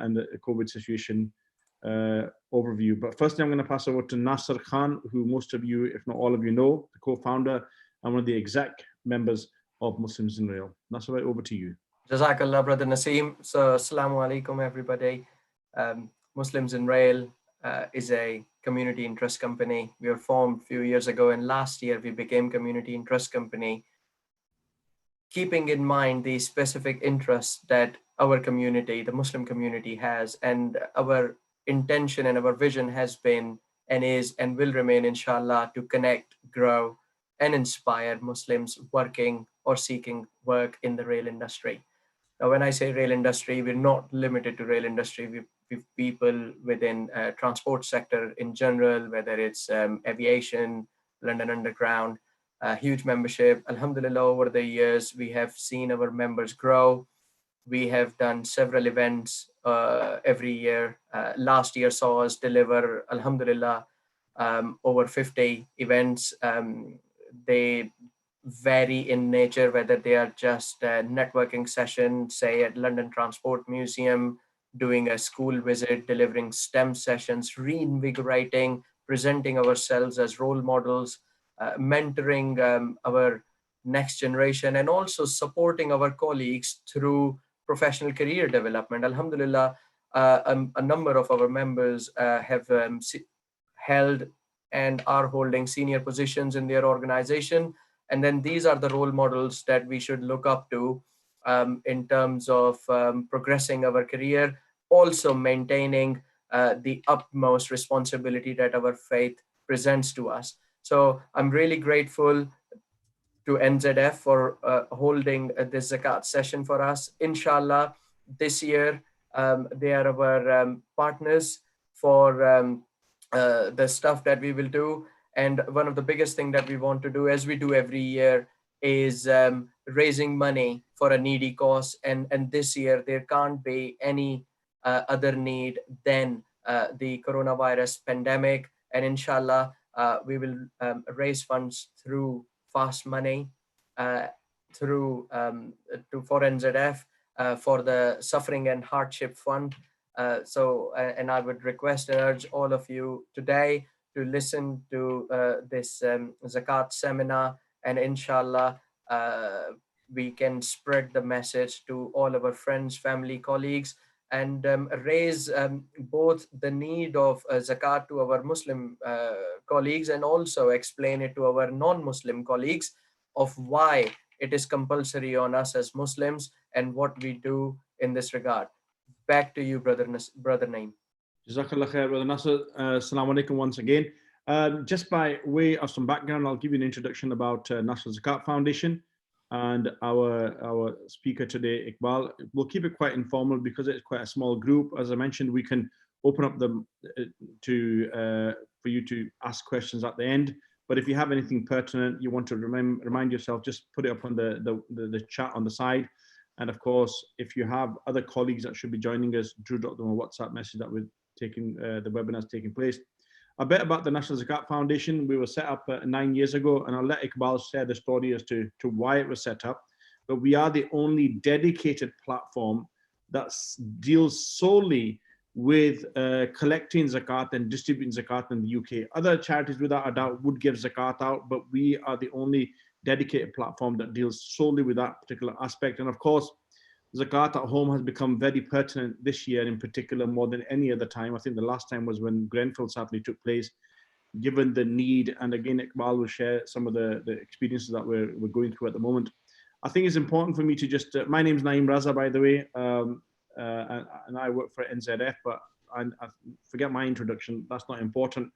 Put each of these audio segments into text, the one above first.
and the COVID situation overview. But firstly, I'm going to pass over to Nasser Khan, who most of you, if not all of you, know, the co-founder and one of the exec members of Muslims in Rail. Nasser, right over to you. Jazakallah, Brother Nasim. So, Assalamu alaikum, everybody. Muslims in Rail is a community interest company. We were formed a few years ago, and last year we became community interest company, keeping in mind the specific interests that our community, the Muslim community, has. And our intention and our vision has been and is and will remain, inshallah, to connect, grow, and inspire Muslims working or seeking work in the rail industry. Now, when I say rail industry, we're not limited to rail industry. We've people within transport sector in general, whether it's aviation, London Underground, huge membership. Alhamdulillah, over the years, we have seen our members grow. We have done several events every year. Last year saw us deliver, alhamdulillah, over 50 events. They vary in nature, whether they are just a networking session, say at London Transport Museum, doing a school visit, delivering STEM sessions, reinvigorating, presenting ourselves as role models, mentoring our next generation, and also supporting our colleagues through professional career development. Alhamdulillah, a number of our members have held and are holding senior positions in their organization. And then these are the role models that we should look up to in terms of progressing our career, also maintaining the utmost responsibility that our faith presents to us. So I'm really grateful to NZF for holding this Zakat session for us. Inshallah, this year, they are our partners for the stuff that we will do. And one of the biggest things that we want to do, as we do every year, is raising money for a needy cause. And this year, there can't be any other need than the coronavirus pandemic. And inshallah, we will raise funds through fast money, for NZF, for the Suffering and Hardship Fund. And I would request and urge all of you today to listen to this Zakat seminar, and inshallah, we can spread the message to all of our friends, family, colleagues, and raise both the need of Zakat to our Muslim colleagues, and also explain it to our non-Muslim colleagues of why it is compulsory on us as Muslims and what we do in this regard. Back to you, Brother Naeem. Jazakallah khair, Brother Nasser. Assalamu alaikum once again. Just by way of some background, I'll give you an introduction about National Zakat Foundation and our speaker today, Iqbal. We'll keep it quite informal because it's quite a small group. As I mentioned, we can open up them for you to ask questions at the end. But if you have anything pertinent you want to remind yourself, just put it up on the chat on the side. And of course, if you have other colleagues that should be joining us, do drop them a WhatsApp message that we're taking, the webinar is taking place. A bit about the National Zakat Foundation. We were set up 9 years ago, and I'll let Iqbal share the story as to why it was set up. But we are the only dedicated platform that deals solely with collecting zakat and distributing zakat in the UK. Other charities, without a doubt, would give zakat out, but we are the only dedicated platform that deals solely with that particular aspect. And of course, zakat at home has become very pertinent this year in particular, more than any other time. I think the last time was when Grenfell sadly took place, given the need. And again, Iqbal will share some of the experiences that we're going through at the moment. I think it's important for me to just, my name's Naeem Raza, by the way, and I work for NZF, but I forget my introduction, that's not important.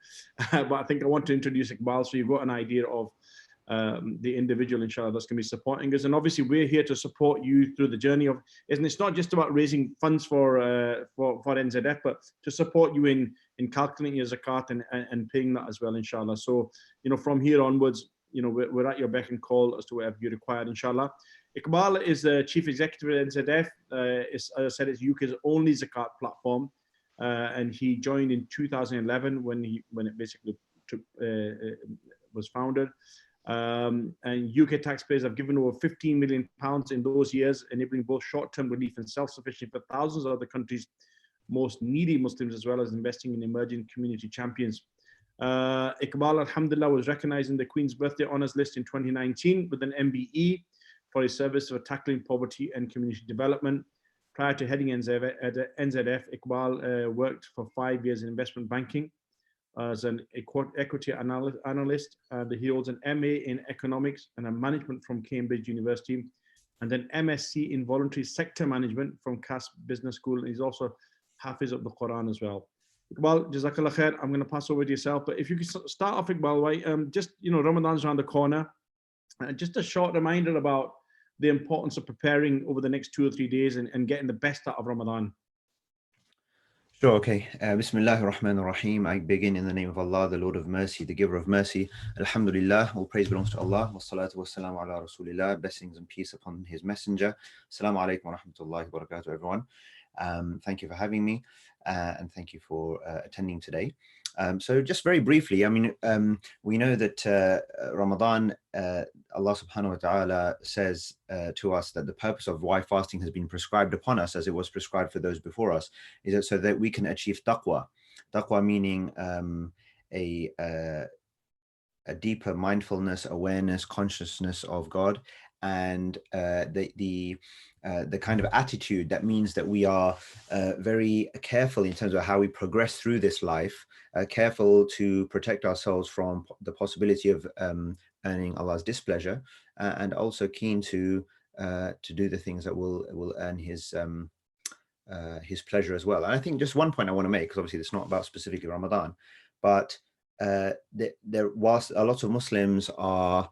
But I think I want to introduce Iqbal so you've got an idea of the individual, inshallah, that's going to be supporting us. And obviously we're here to support you through the journey of, and it's not just about raising funds for NZF, but to support you in calculating your zakat and paying that as well, inshallah. So, you know, from here onwards, you know, we're at your beck and call as to whatever you require, inshallah. Iqbal is the chief executive at NZF. As I said, it's UK's only zakat platform, and he joined in 2011 when it basically was founded. And UK taxpayers have given over £15 million in those years, enabling both short-term relief and self-sufficiency for thousands of other countries most needy Muslims, as well as investing in emerging community champions. Iqbal, alhamdulillah, was recognized in the Queen's Birthday Honours List in 2019 with an MBE for his service for tackling poverty and community development. Prior to heading NZF, Iqbal worked for 5 years in investment banking as an equity analyst. He holds an MA in economics and a management from Cambridge University, and an MSc in voluntary sector management from CAS Business School. And he's also Hafiz of the Quran as well. Iqbal, Jazakallah khair. I'm going to pass over to yourself, but if you could start off, Iqbal, right? Just, Ramadan's around the corner. Just a short reminder about the importance of preparing over the next 2 or 3 days and getting the best out of Ramadan. Sure, okay. Bismillahir Rahmanir Rahim. I begin in the name of Allah, the Lord of Mercy, the Giver of Mercy. Alhamdulillah, all praise belongs to Allah. Wassalatu wassalamu ala Rasulillah. Blessings and peace upon His Messenger. Assalamu alaikum wa rahmatullahi wa barakatuh, everyone. Thank you for having me, and thank you for attending today. So just very briefly, I mean, we know that Ramadan, Allah subhanahu wa ta'ala says to us that the purpose of why fasting has been prescribed upon us, as it was prescribed for those before us, is that so that we can achieve taqwa. Taqwa meaning a deeper mindfulness, awareness, consciousness of God, and the kind of attitude that means that we are very careful in terms of how we progress through this life, careful to protect ourselves from the possibility of earning Allah's displeasure, and also keen to do the things that will earn His pleasure as well. And I think just one point I want to make, because obviously it's not about specifically Ramadan, but whilst a lot of Muslims are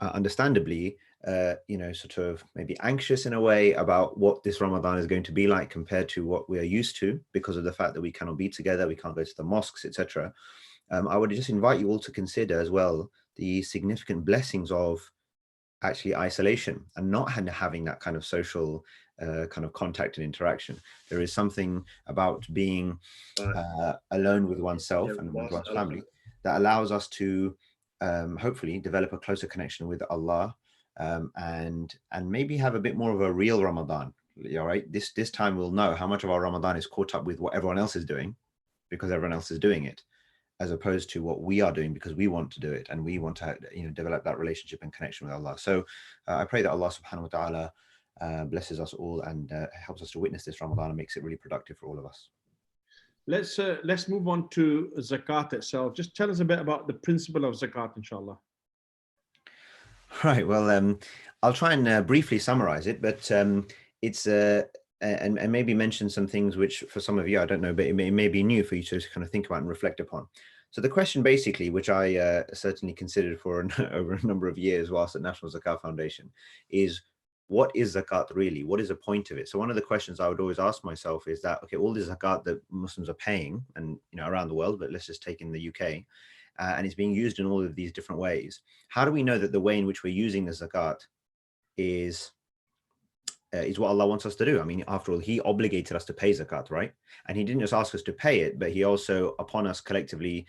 understandably, sort of maybe anxious in a way about what this Ramadan is going to be like compared to what we are used to, because of the fact that we cannot be together, we can't go to the mosques, etc. I would just invite you all to consider as well the significant blessings of actually isolation and not having that kind of social kind of contact and interaction. There is something about being alone with oneself and with one's family that allows us to hopefully develop a closer connection with Allah, and maybe have a bit more of a real Ramadan. All right, this time we'll know how much of our Ramadan is caught up with what everyone else is doing, because everyone else is doing it, as opposed to what we are doing because we want to do it and we want to develop that relationship and connection with Allah. So I pray that Allah subhanahu wa ta'ala blesses us all and helps us to witness this Ramadan and makes it really productive for all of us. Let's move on to Zakat itself. Just tell us a bit about the principle of Zakat, inshallah. Right. Well, I'll try and briefly summarize it, but it's and maybe mention some things which for some of you, I don't know, but it may be new for you to kind of think about and reflect upon. So the question basically, which I certainly considered for over a number of years whilst at National Zakat Foundation, is what is Zakat really? What is the point of it? So one of the questions I would always ask myself is that, okay, all the Zakat that Muslims are paying, and around the world, but let's just take in the UK, and it's being used in all of these different ways. How do we know that the way in which we're using the Zakat is what Allah wants us to do? I mean, after all, He obligated us to pay Zakat, right? And He didn't just ask us to pay it, but He also, upon us collectively,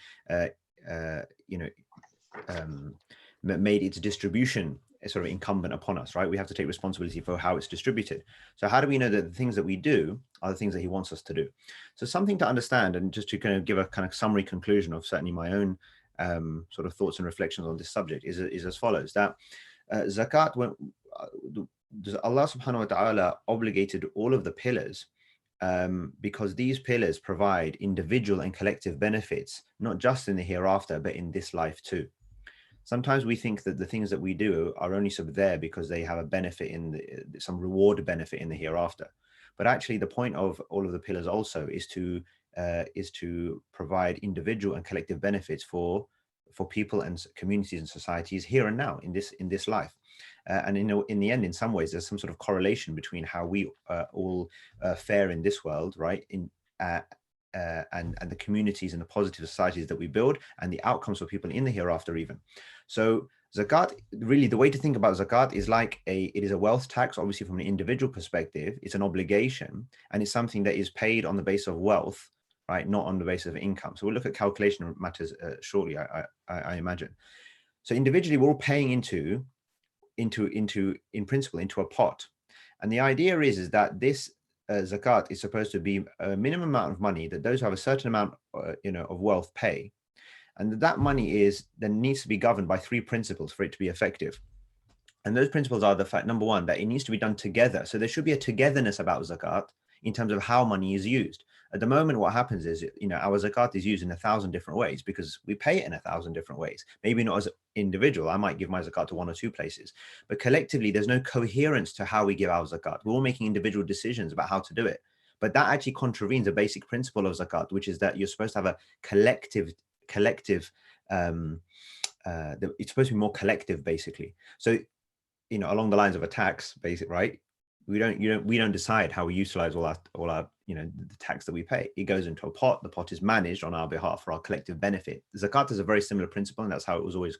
made its distribution sort of incumbent upon us, right? We have to take responsibility for how it's distributed. So how do we know that the things that we do are the things that He wants us to do? So something to understand, and just to kind of give a kind of summary conclusion of certainly my own sort of thoughts and reflections on this subject is as follows: that Zakat, when Allah subhanahu wa ta'ala obligated all of the pillars because these pillars provide individual and collective benefits, not just in the hereafter, but in this life too. Sometimes we think that the things that we do are only sort of there because they have a benefit some reward benefit in the hereafter. But actually the point of all of the pillars also is to provide individual and collective benefits for people and communities and societies here and now in this life. And in the end, in some ways, there's some sort of correlation between how we all fare in this world, right? And the communities and the positive societies that we build and the outcomes for people in the hereafter even. So Zakat, really the way to think about Zakat is it is a wealth tax, obviously from an individual perspective. It's an obligation, and it's something that is paid on the basis of wealth, right? Not on the basis of income. So we'll look at calculation matters shortly, I imagine. So individually, we're all paying in principle into a pot. And the idea is that this zakat is supposed to be a minimum amount of money that those who have a certain amount, of wealth pay, and that money then needs to be governed by three principles for it to be effective. And those principles are the fact, number one, that it needs to be done together. So there should be a togetherness about zakat in terms of how money is used. At the moment, what happens is, our zakat is used in 1,000 different ways because we pay it in 1,000 different ways. Maybe not as an individual. I might give my zakat to one or two places, but collectively, there's no coherence to how we give our zakat. We're all making individual decisions about how to do it. But that actually contravenes a basic principle of zakat, which is that you're supposed to have a collective, it's supposed to be more collective, basically. So, along the lines of a tax, basic, right? We don't decide how we utilize all our the tax that we pay. It goes into a pot. The pot is managed on our behalf for our collective benefit. Zakat is a very similar principle, and that's how it was always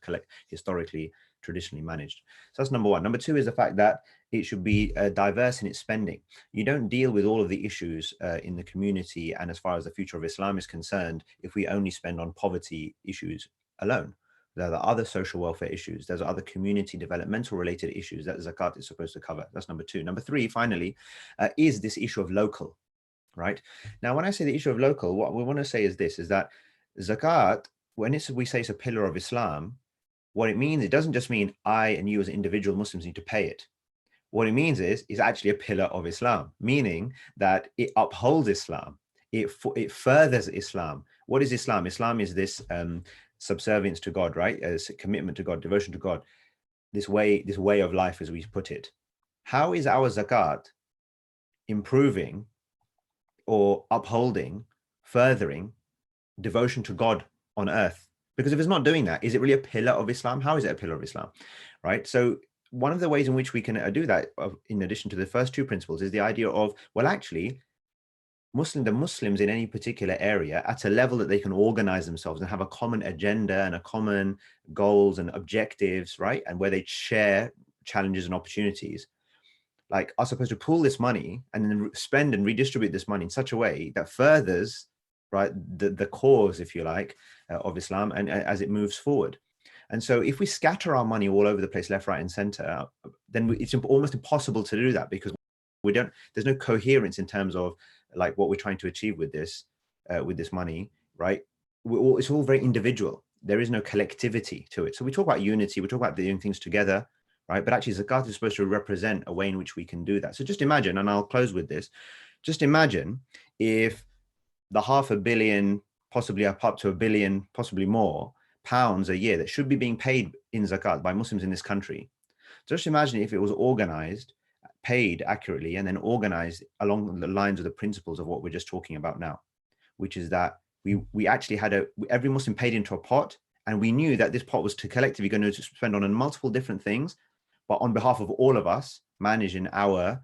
historically, traditionally managed. So that's number one. Number two is the fact that it should be diverse in its spending. You don't deal with all of the issues in the community and as far as the future of Islam is concerned if we only spend on poverty issues alone. There are other social welfare issues. There's other community developmental related issues that zakat is supposed to cover. That's number two. Number three, finally, is this issue of local, right? Now, when I say the issue of local, what we want to say is this, is that zakat, when we say it's a pillar of Islam, what it means, it doesn't just mean I and you as individual Muslims need to pay it. What it means is actually a pillar of Islam, meaning that it upholds Islam. It furthers Islam. What is Islam? Islam is this subservience to God, right? As a commitment to God, devotion to God, this way of life, as we put it. How is our zakat improving or upholding, furthering devotion to God on earth? Because if it's not doing that, is it really a pillar of Islam? How is it a pillar of Islam, right? So one of the ways in which we can do that, in addition to the first two principles, is the idea of, well, actually, the Muslims in any particular area at a level that they can organize themselves and have a common agenda and a common goals and objectives, right? And where they share challenges and opportunities, like, are supposed to pool this money and then spend and redistribute this money in such a way that furthers, right, the cause, if you like, of Islam, and as it moves forward. And so if we scatter our money all over the place, left, right, and center, then it's almost impossible to do that, because there's no coherence in terms of like what we're trying to achieve with this money, right? It's all very individual. There is no collectivity to it. So we talk about unity, we talk about doing things together, right? But actually zakat is supposed to represent a way in which we can do that. So just imagine, and I'll close with this, just imagine if the £500 million, possibly up to £1 billion, possibly more pounds a year that should be being paid in zakat by Muslims in this country. Just imagine if it was organized, paid accurately, and then organized along the lines of the principles of what we're just talking about now, which is that we actually had every Muslim paid into a pot, and we knew that this pot was collectively going to spend on multiple different things, but on behalf of all of us, managed in our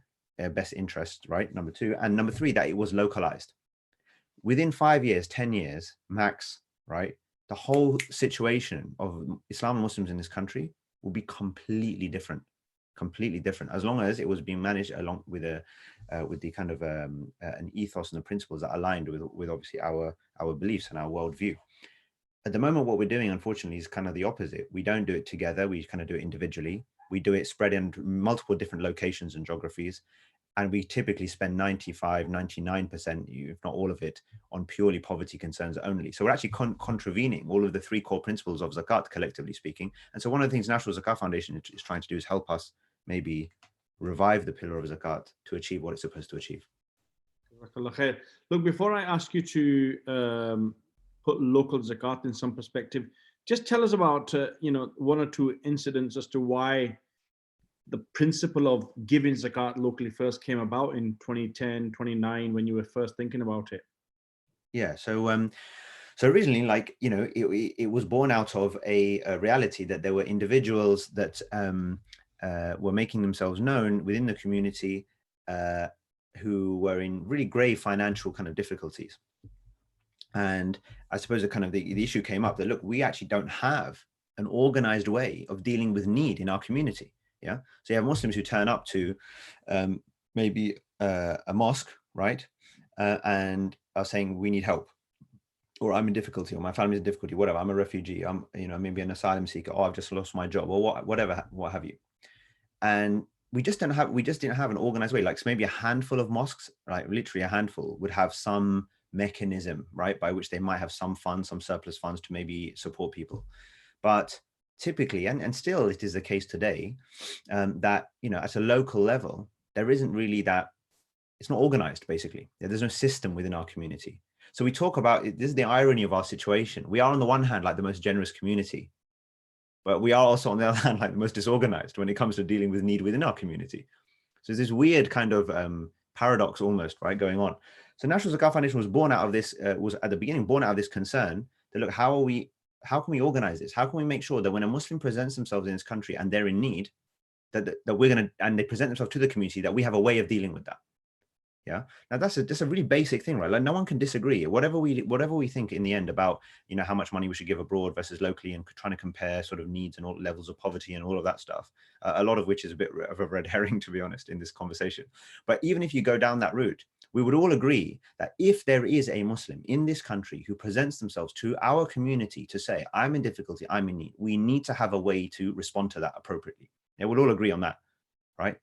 best interest, right? Number two. And number three, that it was localized. Within 5 years, 10 years max, right? The whole situation of Islam and Muslims in this country will be completely different, as long as it was being managed along with the kind of an ethos and the principles that aligned with obviously our beliefs and our worldview. At the moment, what we're doing, unfortunately, is kind of the opposite. We don't do it together. We kind of do it individually. We do it spread in multiple different locations and geographies. And we typically spend 95, 99%, if not all of it, on purely poverty concerns only. So we're actually contravening all of the three core principles of zakat, collectively speaking. And so one of the things National Zakat Foundation is trying to do is help us maybe revive the pillar of zakat to achieve what it's supposed to achieve. Look, before I ask you to put local zakat in some perspective, just tell us about one or two incidents as to why the principle of giving zakat locally first came about in 2010, 2009, when you were first thinking about it. Yeah, so originally, like, it was born out of a reality that there were individuals that were making themselves known within the community who were in really grave financial kind of difficulties. And I suppose the issue came up that, look, we actually don't have an organized way of dealing with need in our community. Yeah. So you have Muslims who turn up to maybe a mosque, right? And are saying, we need help, or I'm in difficulty, or my family's in difficulty, whatever. I'm a refugee. I'm, maybe an asylum seeker. Oh, I've just lost my job, or whatever, what have you. And we just didn't have an organized way. Like, so maybe a handful of mosques, right? Literally a handful would have some mechanism, right, by which they might have some funds, some surplus funds to maybe support people. But typically, and still it is the case today, that, you know, at a local level, there isn't really that, it's not organized, basically. There's no system within our community. So we talk about, this is the irony of our situation. We are on the one hand, like the most generous community, but we are also on the other hand, like the most disorganized when it comes to dealing with need within our community. So there's this weird kind of paradox almost, right, going on. So National Zakat Foundation was born out of this, was at the beginning born out of this concern that, look, how can we organize this? How can we make sure that when a Muslim presents themselves in this country and they're in need, that we're going to, and they present themselves to the community, that we have a way of dealing with that. Yeah. Now that's a really basic thing, right? Like, no one can disagree. Whatever we think in the end about, you know, how much money we should give abroad versus locally, and trying to compare sort of needs and all levels of poverty and all of that stuff, a lot of which is a bit of a red herring, to be honest, in this conversation. But even if you go down that route, we would all agree that if there is a Muslim in this country who presents themselves to our community to say, I'm in difficulty, I'm in need, we need to have a way to respond to that appropriately. Yeah, we'll all agree on that, right?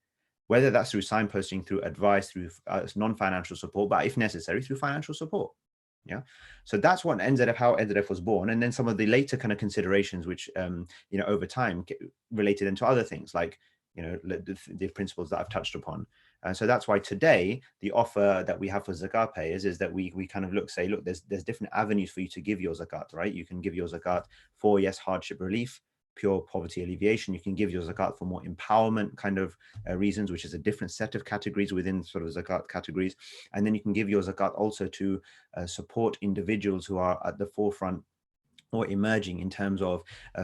Whether that's through signposting, through advice, through non-financial support, but if necessary, through financial support. Yeah. So that's what NZF, how NZF was born. And then some of the later kind of considerations, which, you know, over time related into other things like, you know, the principles that I've touched upon. And so that's why today, the offer that we have for zakat payers is that we kind of say, look, there's different avenues for you to give your zakat, right? You can give your zakat for, yes, hardship relief, pure poverty alleviation. You can give your zakat for more empowerment kind of reasons, which is a different set of categories within sort of zakat categories. And then you can give your zakat also to support individuals who are at the forefront or emerging in terms of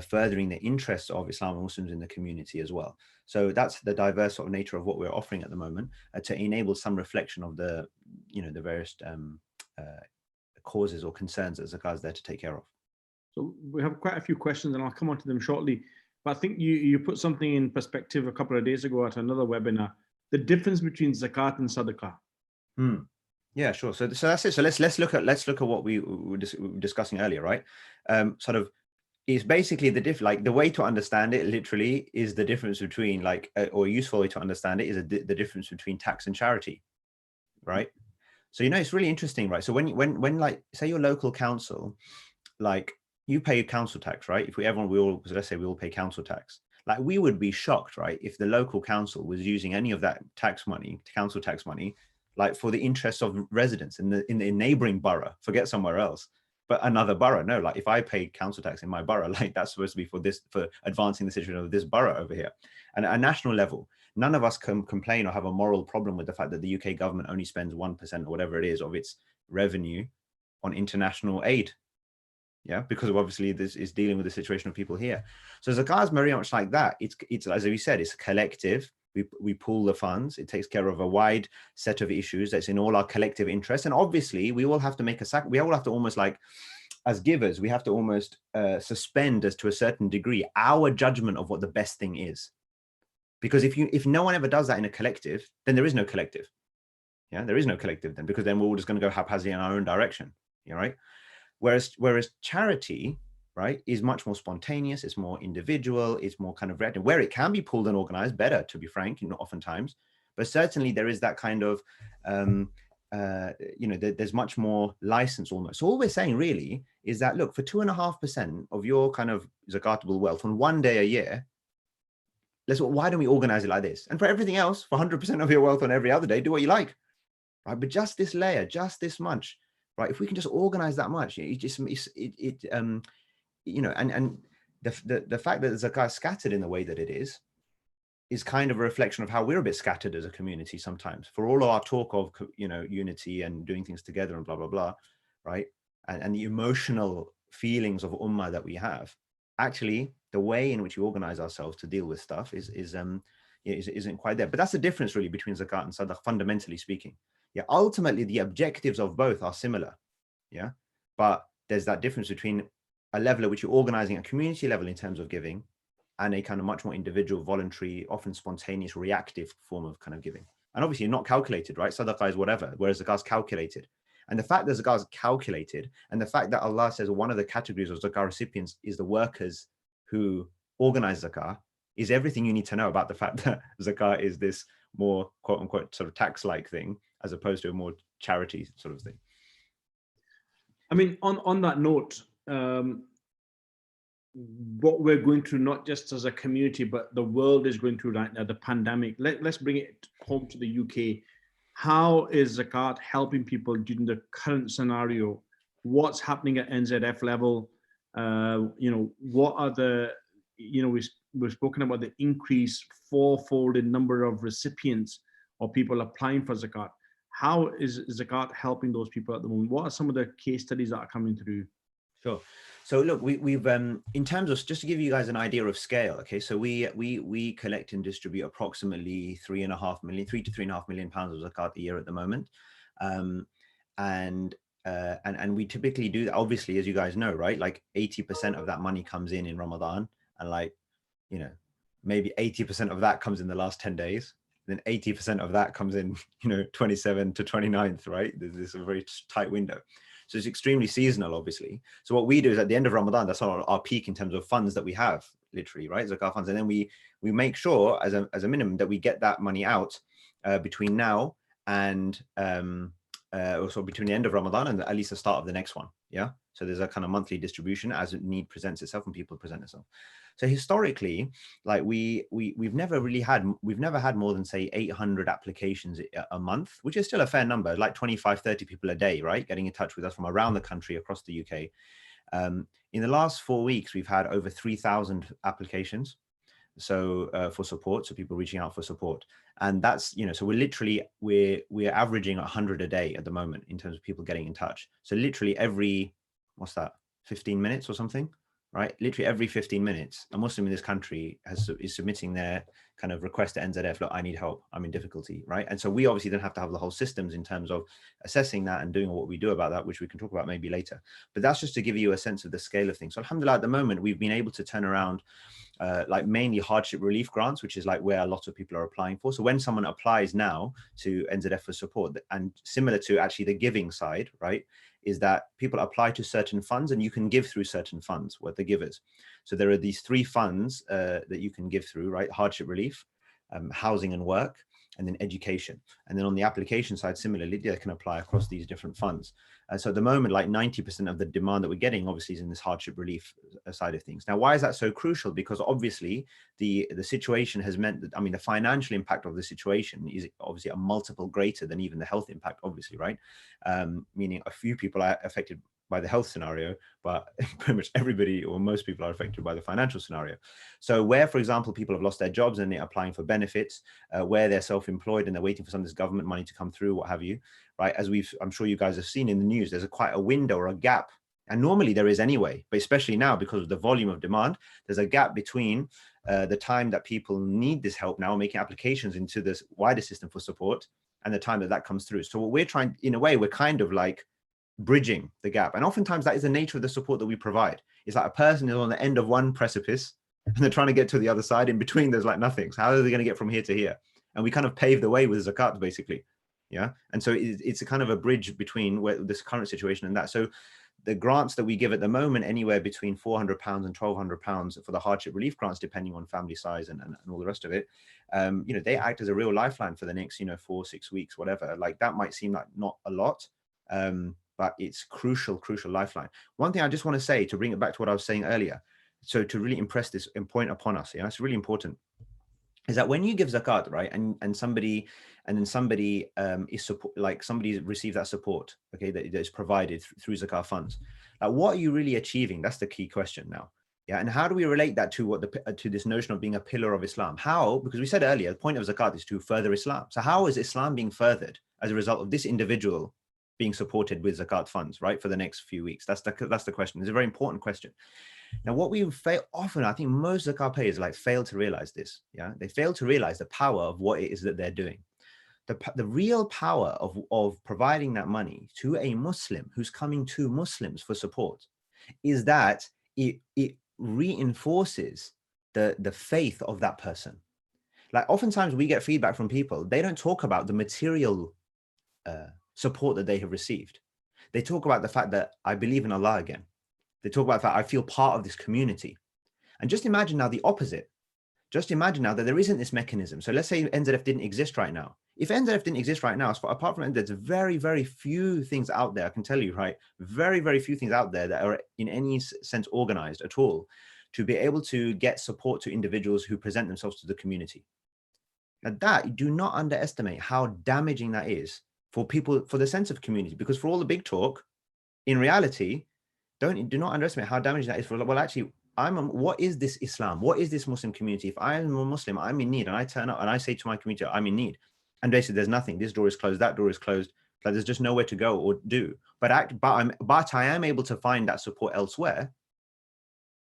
furthering the interests of Islam and Muslims in the community as well. So that's the diverse sort of nature of what we're offering at the moment, to enable some reflection of the, you know, the various causes or concerns that zakat is there to take care of. So we have quite a few questions, and I'll come on to them shortly. But I think you put something in perspective a couple of days ago at another webinar, the difference between zakat and sadaqah. Yeah, sure. So that's it. So let's look at what we were discussing earlier, right? Sort of, it's basically the way to understand it literally is the difference between, like, or a useful way to understand it is the difference between tax and charity, right? So, you know, it's really interesting, right? So when like, say your local council, like, you pay council tax, right? If let's say we all pay council tax. Like, we would be shocked, right, if the local council was using any of that tax money, council tax money, like for the interests of residents in the neighboring borough, forget somewhere else, but another borough. No, like, if I pay council tax in my borough, like, that's supposed to be for advancing the situation of this borough over here. And at a national level, none of us can complain or have a moral problem with the fact that the UK government only spends 1% or whatever it is of its revenue on international aid. Yeah, because of obviously this is dealing with the situation of people here. So zakat is very much like that. It's as we said, it's collective. We pool the funds. It takes care of a wide set of issues that's in all our collective interest. And obviously, we all have to make we all have to almost, like, as givers, we have to almost suspend, as to a certain degree, our judgment of what the best thing is. Because if no one ever does that in a collective, then there is no collective. Yeah, there is no collective then, because then we're all just going to go haphazardly in our own direction. Yeah, right. Whereas charity, right, is much more spontaneous, it's more individual, it's more kind of reactive, where it can be pulled and organized better, to be frank, not oftentimes, but certainly there is that kind of, you know, there's much more license almost. So all we're saying really is that, look, for 2.5% of your kind of zakatable wealth on one day a year, why don't we organize it like this? And for everything else, for 100% of your wealth on every other day, do what you like, right? But just this layer, just this much, right? If we can just organize that much, you know, and the fact that the zakat is scattered in the way that it is kind of a reflection of how we're a bit scattered as a community sometimes. For all of our talk of, you know, unity and doing things together and blah blah blah, right? And the emotional feelings of ummah that we have, actually, the way in which we organize ourselves to deal with stuff isn't quite there. But that's the difference really between zakat and sadaqah, fundamentally speaking. Yeah, ultimately the objectives of both are similar. Yeah, but there's that difference between a level at which you're organizing a community level in terms of giving, and a kind of much more individual, voluntary, often spontaneous, reactive form of kind of giving. And obviously not calculated, right? Sadaqah is whatever, whereas zakah is calculated. And the fact that zakah is calculated, and the fact that Allah says one of the categories of zakah recipients is the workers who organize zakah, is everything you need to know about the fact that zakat is this more quote unquote sort of tax-like thing, as opposed to a more charity sort of thing. I mean, on that note, what we're going through, not just as a community, but the world is going through right now, the pandemic. Let's bring it home to the UK. How is Zakat helping people during the current scenario? What's happening at NZF level? What are the, we've spoken about the increase fourfold in number of recipients or people applying for Zakat. How is Zakat helping those people at the moment? What are some of the case studies that are coming through? Sure. So look, we've in terms of, just to give you guys an idea of scale, okay, so we collect and distribute approximately 3.5 million, 3 to 3.5 million pounds of zakat a year at the moment, and we typically do that, obviously, as you guys know, right? Like 80% of that money comes in Ramadan, and like, maybe 80% of that comes in the last 10 days. Then 80% of that comes in, 27 to 29th, right? There's a very tight window. So it's extremely seasonal, obviously. So what we do is at the end of Ramadan, that's our peak in terms of funds that we have, literally, right? Zakat funds. And then we make sure as a minimum that we get that money out between now and also between the end of Ramadan and at least the start of the next one. Yeah. So there's a kind of monthly distribution as need presents itself and people present itself. So historically, like we've never had more than say 800 applications a month, which is still a fair number, like 25, 30 people a day, right? Getting in touch with us from around the country, across the UK. In the last 4 weeks, we've had over 3,000 applications. So for support, so people reaching out for support. And that's, so we're averaging 100 a day at the moment in terms of people getting in touch. So literally every, 15 minutes or something, right? Literally every 15 minutes, a Muslim in this country is submitting their kind of request to NZF, look, I need help, I'm in difficulty, right? And so we obviously don't have to have the whole systems in terms of assessing that and doing what we do about that, which we can talk about maybe later. But that's just to give you a sense of the scale of things. So alhamdulillah, at the moment, we've been able to turn around like mainly hardship relief grants, which is like where a lot of people are applying for. So when someone applies now to NZF for support, and similar to actually the giving side, right, is that people apply to certain funds and you can give through certain funds, what the givers. So there are these 3 funds that you can give through, right? Hardship relief, housing and work, and then education. And then on the application side, similarly, they can apply across these different funds. So at the moment, like 90% of the demand that we're getting obviously is in this hardship relief side of things. Now, why is that so crucial? Because obviously the situation has meant that, the financial impact of the situation is obviously a multiple greater than even the health impact, obviously, right? Meaning a few people are affected by the health scenario, but pretty much everybody or most people are affected by the financial scenario. So where, for example, people have lost their jobs and they're applying for benefits, where they're self-employed and they're waiting for some of this government money to come through, what have you, right? As I'm sure you guys have seen in the news, there's quite a window or a gap. And normally there is anyway, but especially now because of the volume of demand, there's a gap between the time that people need this help now, making applications into this wider system for support, and the time that comes through. So what we're trying, in a way, we're kind of like bridging the gap. And oftentimes that is the nature of the support that we provide. It's like a person is on the end of one precipice and they're trying to get to the other side. In between, there's like nothing. So how are they going to get from here to here? And we kind of pave the way with zakat, basically. Yeah. And so it's a kind of a bridge between this current situation and that. So the grants that we give at the moment, anywhere between £400 and £1,200 for the hardship relief grants, depending on family size and all the rest of it, they act as a real lifeline for the next, 4, 6 weeks, whatever. Like that might seem like not a lot, but it's crucial lifeline. One thing I just want to say, to bring it back to what I was saying earlier, so to really impress this point upon us, it's really important, is that when you give zakat, right, and somebody is support, like somebody receives that support, okay, that is provided through zakat funds, like what are you really achieving? That's the key question now. Yeah, and how do we relate that to to this notion of being a pillar of Islam? How? Because we said earlier, the point of zakat is to further Islam. So how is Islam being furthered as a result of this individual being supported with zakat funds, right, for the next few weeks? That's the question. It's a very important question. Now, what we fail often, I think most zakat payers fail to realize this. Yeah, they fail to realize the power of what it is that they're doing. The real power of providing that money to a Muslim who's coming to Muslims for support is that it reinforces the faith of that person. Like oftentimes we get feedback from people, they don't talk about the material support that they have received. They talk about the fact that I believe in Allah again. They talk about the fact I feel part of this community. And just imagine now the opposite. just imagine now that there isn't this mechanism. So let's say NZF didn't exist right now. If NZF didn't exist right now, apart from there's very, very few things out there, I can tell you, right? Very, very few things out there that are in any sense organized at all to be able to get support to individuals who present themselves to the community. Now that, do not underestimate how damaging that is for people, for the sense of community, because for all the big talk, in reality, do not underestimate how damaging that is for, well, actually, what is this Islam? What is this Muslim community? If I am a Muslim, I'm in need, and I turn up and I say to my community, I'm in need. And they say there's nothing, this door is closed, that door is closed, like there's just nowhere to go or do. But I am able to find that support elsewhere.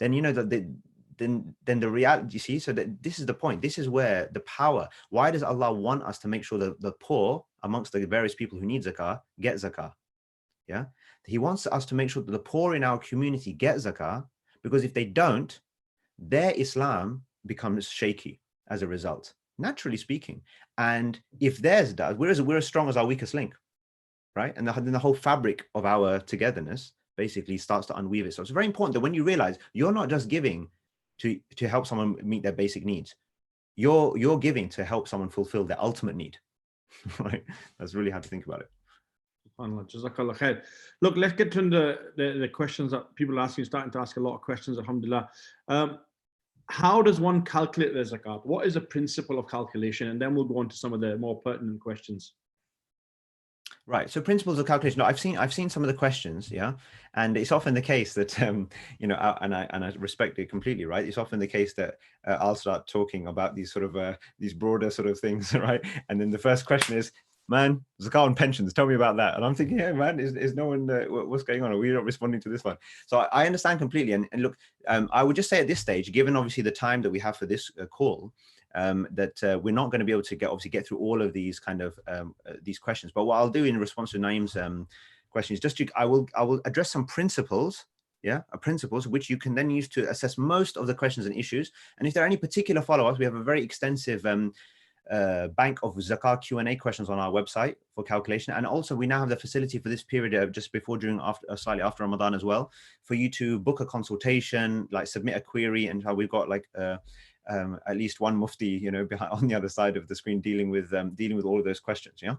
Then you know that then the reality, you see, so that this is the point. This is where the power. Why does Allah want us to make sure that the poor amongst the various people who need zakah get zakah? Yeah, He wants us to make sure that the poor in our community get zakah, because if they don't, their Islam becomes shaky as a result, naturally speaking. And if theirs does, we're as strong as our weakest link, right? And then the whole fabric of our togetherness basically starts to unweave itself. So it's very important that when you realize you're not just giving to help someone meet their basic needs, you're giving to help someone fulfill their ultimate need, right? That's really how to think about it. Jazakallah khair. Look, let's get to the questions that people are asking, starting to ask a lot of questions, alhamdulillah. How does one calculate the zakat? What is the principle of calculation? And then we'll go on to some of the more pertinent questions. Right. So principles of calculation. No, I've seen some of the questions, yeah, and it's often the case that you know, and I respect it completely, right? It's often the case that I'll start talking about these sort of these broader sort of things, right? And then the first question is, man, zakat and pensions, tell me about that. And I'm thinking, yeah, man, is no one, what's going on? Are we not responding to this one? So I understand completely. And look, I would just say at this stage, given obviously the time that we have for this call, that we're not going to be able to get through all of these kind of these questions. But what I'll do in response to Naeem's question is just I will address some principles, principles which you can then use to assess most of the questions and issues. And if there are any particular follow-ups, we have a very extensive bank of Zakat Q&A questions on our website for calculation. And also we now have the facility for this period just before, during, after, slightly after Ramadan as well, for you to book a consultation, like submit a query, and how we've got like at least one mufti, you know, behind, on the other side of the screen, dealing with all of those questions. Yeah.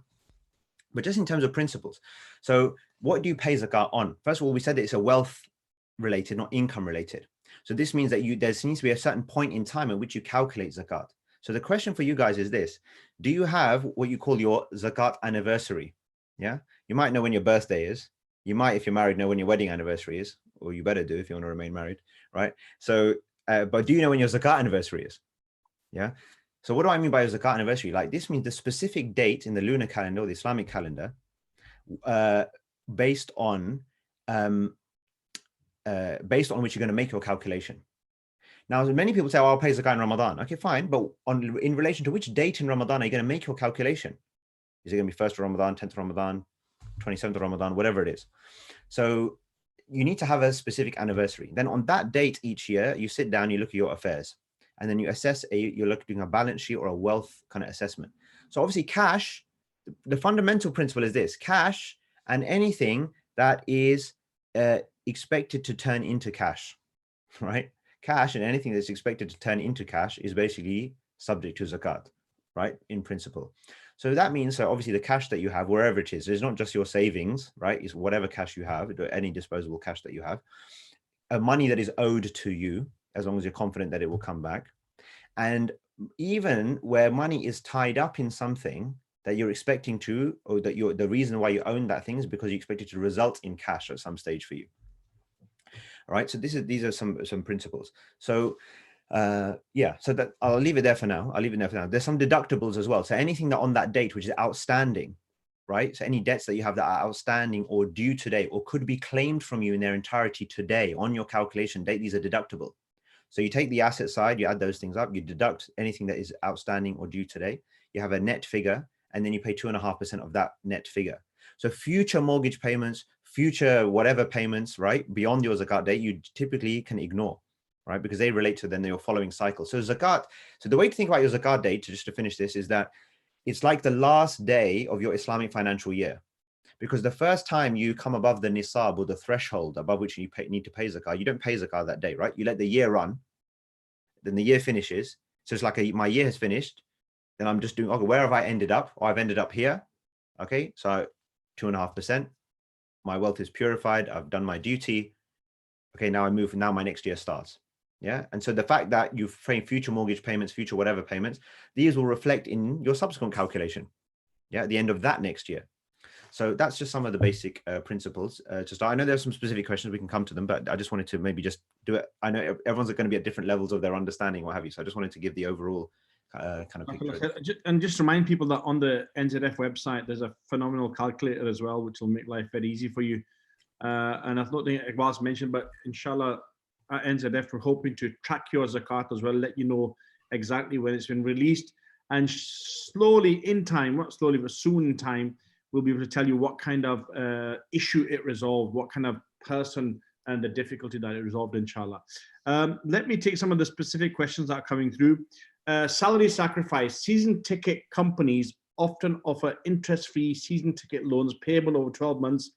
But just in terms of principles, so what do you pay zakat on? First of all, we said that it's a wealth related, not income related. So this means that there needs to be a certain point in time at which you calculate zakat. So the question for you guys is this: do you have what you call your zakat anniversary? Yeah, you might know when your birthday is. You might, if you're married, know when your wedding anniversary is, or you better do if you want to remain married, right? So, but do you know when your zakat anniversary is? Yeah. So what do I mean by your zakat anniversary? Like, this means the specific date in the lunar calendar or the Islamic calendar, based on which you're going to make your calculation. Now, many people say, oh, I'll pay zakat in Ramadan. Okay, fine. But in relation to which date in Ramadan are you going to make your calculation? Is it going to be 1st of Ramadan, 10th of Ramadan, 27th of Ramadan, whatever it is? So you need to have a specific anniversary. Then on that date each year, you sit down, you look at your affairs, and then you assess, you're looking at a balance sheet or a wealth kind of assessment. So obviously cash, the fundamental principle is this: cash and anything that is expected to turn into cash, right? Cash and anything that's expected to turn into cash is basically subject to zakat, right? In principle. So that means, so obviously the cash that you have, wherever it is, it's not just your savings, right? It's whatever cash you have, any disposable cash that you have, money that is owed to you, as long as you're confident that it will come back. And even where money is tied up in something that you're expecting to, or that the reason why you own that thing is because you expect it to result in cash at some stage for you. All right, so these are some principles. So yeah, so that I'll leave it there for now. There's some deductibles as well. So anything that on that date which is outstanding, right? So any debts that you have that are outstanding or due today, or could be claimed from you in their entirety today on your calculation date, these are deductible. So you take the asset side, you add those things up, you deduct anything that is outstanding or due today, you have a net figure, and then you pay 2.5% of that net figure. So future mortgage payments, future whatever payments, right, beyond your zakat date, you typically can ignore, right, because they relate to then your following cycle. So zakat, so the way to think about your zakat date, just to finish this, is that it's like the last day of your Islamic financial year, because the first time you come above the nisab, or the threshold above which you need to pay zakat, you don't pay zakat that day, right? You let the year run, then the year finishes, So it's like my year has finished, then I'm just doing, okay, where have I ended up? Oh, I've ended up here. Okay, so 2.5%. My wealth is purified. I've done my duty. Okay, now I move. Now my next year starts. Yeah, and so the fact that you've framed future mortgage payments, future whatever payments, these will reflect in your subsequent calculation. Yeah, at the end of that next year. So that's just some of the basic principles to start. I know there's some specific questions, we can come to them, but I just wanted to maybe just do it. I know everyone's going to be at different levels of their understanding, what have you. So I just wanted to give the overall kind of picture. And just remind people that on the NZF website, there's a phenomenal calculator as well, which will make life very easy for you. And I thought Iqbal's mentioned, but inshallah, at NZF, we're hoping to track your zakat as well, let you know exactly when it's been released. And slowly in time, not slowly, but soon in time, we'll be able to tell you what kind of issue it resolved, what kind of person and the difficulty that it resolved, inshallah. Let me take some of the specific questions that are coming through. Salary sacrifice. Season ticket companies often offer interest-free season ticket loans payable over 12 months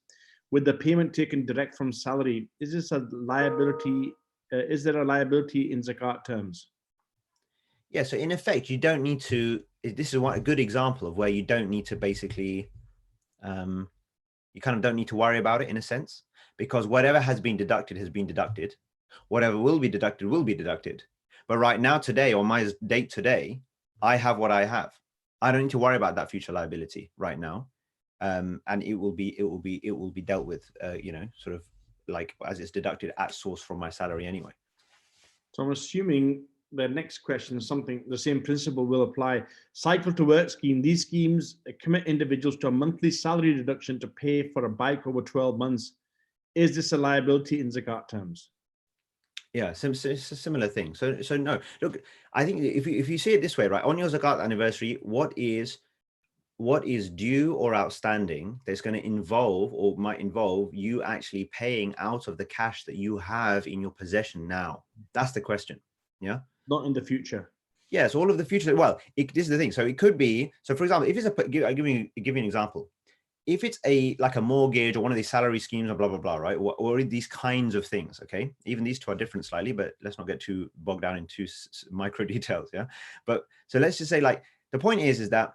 with the payment taken direct from salary. Is this a liability? Is there a liability in zakat terms? Yeah, so in effect, you don't need to, this is a good example of where you don't need to basically, you kind of don't need to worry about it in a sense, because whatever has been deducted, whatever will be deducted. But right now, today, on my date today, I have what I have. I don't need to worry about that future liability right now. And it will be dealt with, you know, sort of like as it's deducted at source from my salary anyway. So I'm assuming the next question is something, the same principle will apply. Cycle to work scheme. These schemes commit individuals to a monthly salary deduction to pay for a bike over 12 months. Is this a liability in zakat terms? Yeah, so it's a similar thing. So no, look, I think if you see it this way, right, on your zakat anniversary, what is due or outstanding that's going to involve or might involve you actually paying out of the cash that you have in your possession now? That's the question. Yeah. Not in the future. Yes, all of the future. Well, this is the thing. So it could be. So for example, if it's I'll give you an example. If it's like a mortgage or one of these salary schemes or blah blah blah, right? Or these kinds of things. Okay, even these two are different slightly, but let's not get too bogged down into micro details. Yeah. But so let's just say, like, the point is that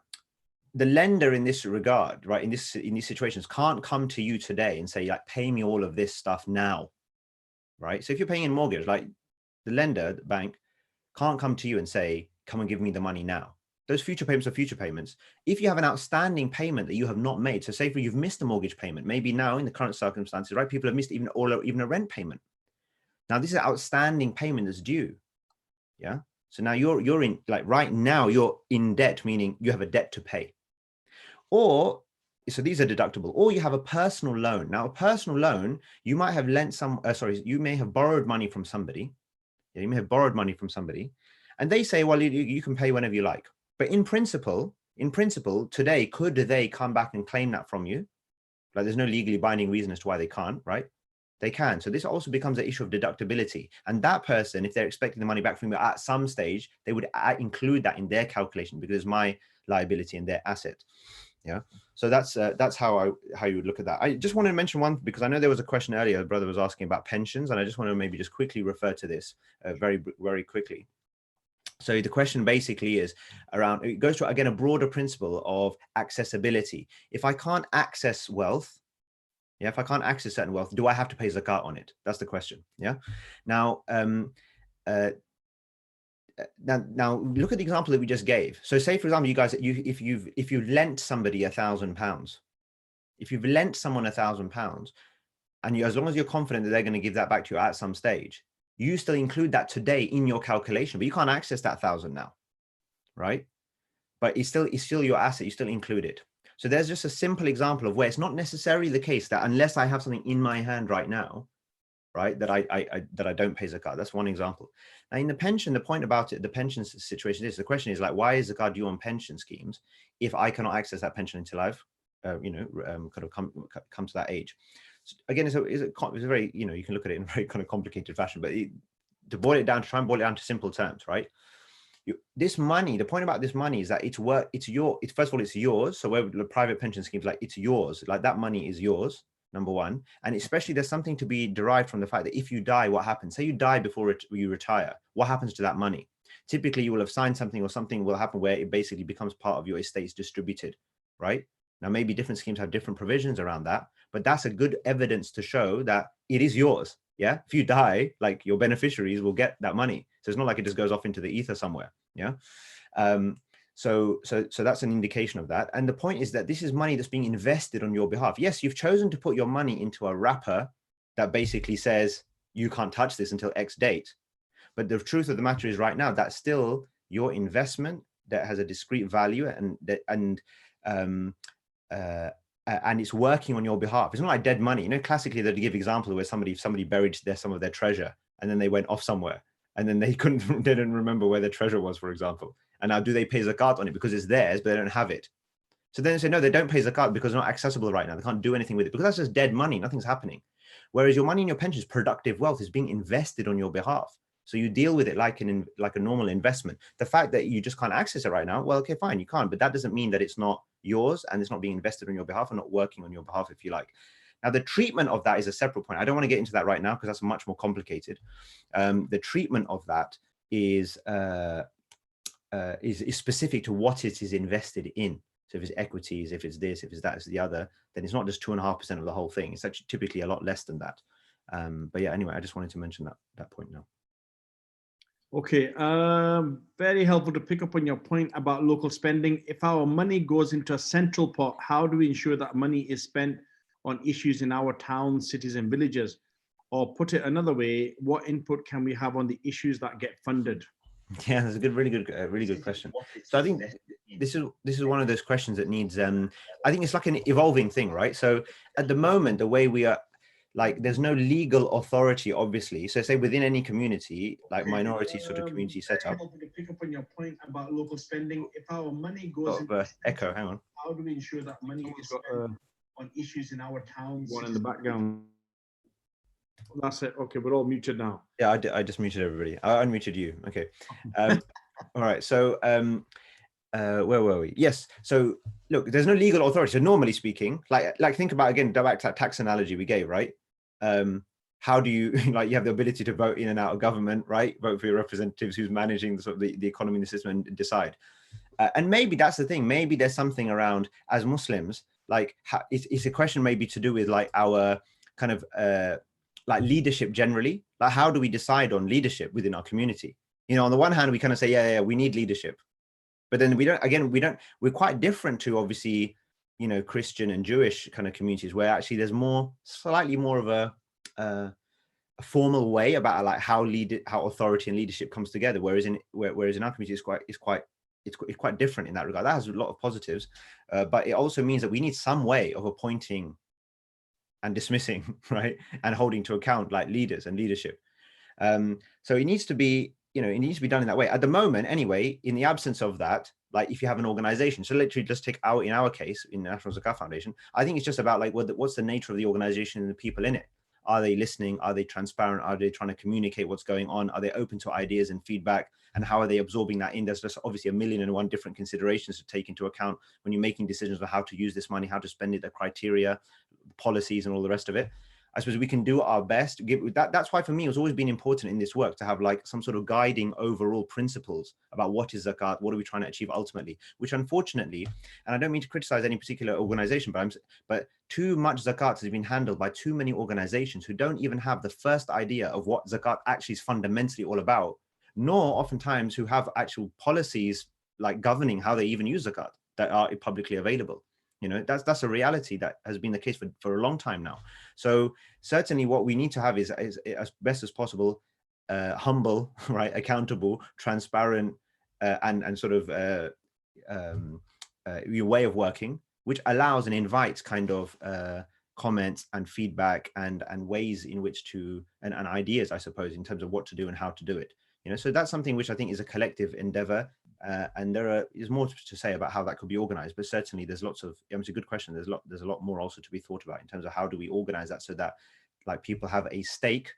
the lender in this regard, right, in these situations, can't come to you today and say, like, pay me all of this stuff now, right? So if you're paying in mortgage, like, the lender, the bank, can't come to you and say, come and give me the money now. Those future payments are future payments. If you have an outstanding payment that you have not made, so say for you've missed a mortgage payment, maybe now in the current circumstances, right, people have missed even a rent payment. Now this is an outstanding payment that's due. Yeah. So now you're in, like, right now you're in debt, meaning you have a debt to pay. Or, so these are deductible, or you have a personal loan. Now, a personal loan, you might have you may have borrowed money from somebody. Yeah, you may have borrowed money from somebody, and they say, well, you can pay whenever you like. But in principle, today, could they come back and claim that from you? Like, there's no legally binding reason as to why they can't, right? They can. So this also becomes an issue of deductibility. And that person, if they're expecting the money back from you at some stage, they would include that in their calculation because it's my liability and their asset. Yeah. So that's how you would look at that. I just wanted to mention one, because I know there was a question earlier, the brother was asking about pensions, and I just want to maybe just quickly refer to this very, very quickly. So the question basically is around, it goes to, again, a broader principle of accessibility. If I can't access wealth, yeah, if I can't access certain wealth, do I have to pay zakat on it? That's the question. Yeah. Now, now look at the example that we just gave. So say, for example, you guys, if you lent somebody £1,000, if you've lent someone £1,000, and as long as you're confident that they're going to give that back to you at some stage, you still include that today in your calculation, but you can't access that 1,000 now, right? But it's still your asset. You still include it. So there's just a simple example of where it's not necessarily the case that unless I have something in my hand right now, right, that I don't pay zakat. That's one example. Now in the pension, the point about it, the pension situation is, the question is, like, why is zakat due on pension schemes if I cannot access that pension until I've, kind of come to that age? So again, it's a very, you can look at it in a very kind of complicated fashion, but to try and boil it down to simple terms, right? This money, the point about this money is that first of all, it's yours. So where the private pension schemes, like, it's yours, like that money is yours, number one. And especially there's something to be derived from the fact that if you die, what happens? Say you die before you retire, what happens to that money? typically you will have signed something, or something will happen where it basically becomes part of your estate's distributed, right? Now, maybe different schemes have different provisions around that, but that's a good evidence to show that it is yours. Yeah. If you die, like, your beneficiaries will get that money. So it's not like it just goes off into the ether somewhere. Yeah. So that's an indication of that. And the point is that this is money that's being invested on your behalf. Yes, you've chosen to put your money into a wrapper that basically says you can't touch this until X date. But the truth of the matter is, right now, that's still your investment that has a discrete value, and it's working on your behalf. It's not like dead money. You know, classically they give example where somebody buried some of their treasure, and then they went off somewhere, and then they didn't remember where their treasure was, for example. And now, do they pay zakat on it because it's theirs, but they don't have it? So then they say, no, they don't pay zakat because it's not accessible right now. They can't do anything with it because that's just dead money. Nothing's happening. Whereas your money in your pension is productive wealth, is being invested on your behalf. So you deal with it like a normal investment. The fact that you just can't access it right now, well, okay, fine, you can't, but that doesn't mean that it's not yours and it's not being invested on your behalf and not working on your behalf, if you like. Now, the treatment of that is a separate point. I don't want to get into that right now because that's much more complicated. The treatment of that is specific to what it is invested in. So if it's equities, if it's this, if it's that, if it's the other, then it's not just 2.5% of the whole thing. It's actually typically a lot less than that. But yeah, anyway, I just wanted to mention that point now. Okay, very helpful to pick up on your point about local spending. If our money goes into a central pot, how do we ensure that money is spent on issues in our towns, cities, and villages? Or put it another way, what input can we have on the issues that get funded? Yeah, that's a really good question. So I think this is one of those questions that needs. I think it's like an evolving thing, right? So at the moment, the way we are, like, there's no legal authority, obviously. So say within any community, like minority sort of community setup. To pick up on your point about local spending, if our money goes into echo, hang on. How do we ensure that money is spent on issues in our towns? One in the background. That's it. Okay, we're all muted now. Yeah, I just muted everybody. I unmuted you. Okay. All right. So where were we? Yes. So look, there's no legal authority. So normally speaking, like think about, again, go back to that tax analogy we gave, right? How do you, like, you have the ability to vote in and out of government, right? Vote for your representatives who's managing the sort of the economy and the system, and decide. And maybe that's the thing. Maybe there's something around, as Muslims, like it's a question maybe to do with like our kind of like leadership generally. Like, how do we decide on leadership within our community? You know, on the one hand, we kind of say, yeah, we need leadership. But then we're quite different to, obviously, you know, Christian and Jewish kind of communities, where actually there's slightly more of a formal way about like how authority and leadership comes together. Whereas in our community, it's quite different in that regard. That has a lot of positives, but it also means that we need some way of appointing and dismissing, right, and holding to account like leaders and leadership. So it needs to be, you know, it needs to be done in that way. At the moment, anyway, in the absence of that, like if you have an organization, so literally just take in our case, in the National Zakat Foundation, I think it's just about like, what's the nature of the organization and the people in it? Are they listening? Are they transparent? Are they trying to communicate what's going on? Are they open to ideas and feedback? And how are they absorbing that in? There's just obviously 1,000,001 different considerations to take into account when you're making decisions on how to use this money, how to spend it, the criteria, policies, and all the rest of it. I suppose we can do our best to give that. That's why for me, it's always been important in this work to have like some sort of guiding overall principles about what is zakat, what are we trying to achieve ultimately, which unfortunately, and I don't mean to criticize any particular organization, but too much zakat has been handled by too many organizations who don't even have the first idea of what zakat actually is fundamentally all about, nor oftentimes who have actual policies like governing how they even use zakat that are publicly available. You know, that's a reality that has been the case for a long time now. So certainly what we need to have is as best as possible, humble, right, accountable, transparent, and sort of your way of working, which allows and invites kind of comments and feedback and ways in which to, and ideas, I suppose, in terms of what to do and how to do it. You know, so that's something which I think is a collective endeavor. And is more to say about how that could be organized, but certainly there's lots of, it's a good question. There's a lot more also to be thought about in terms of how do we organize that so that like people have a stake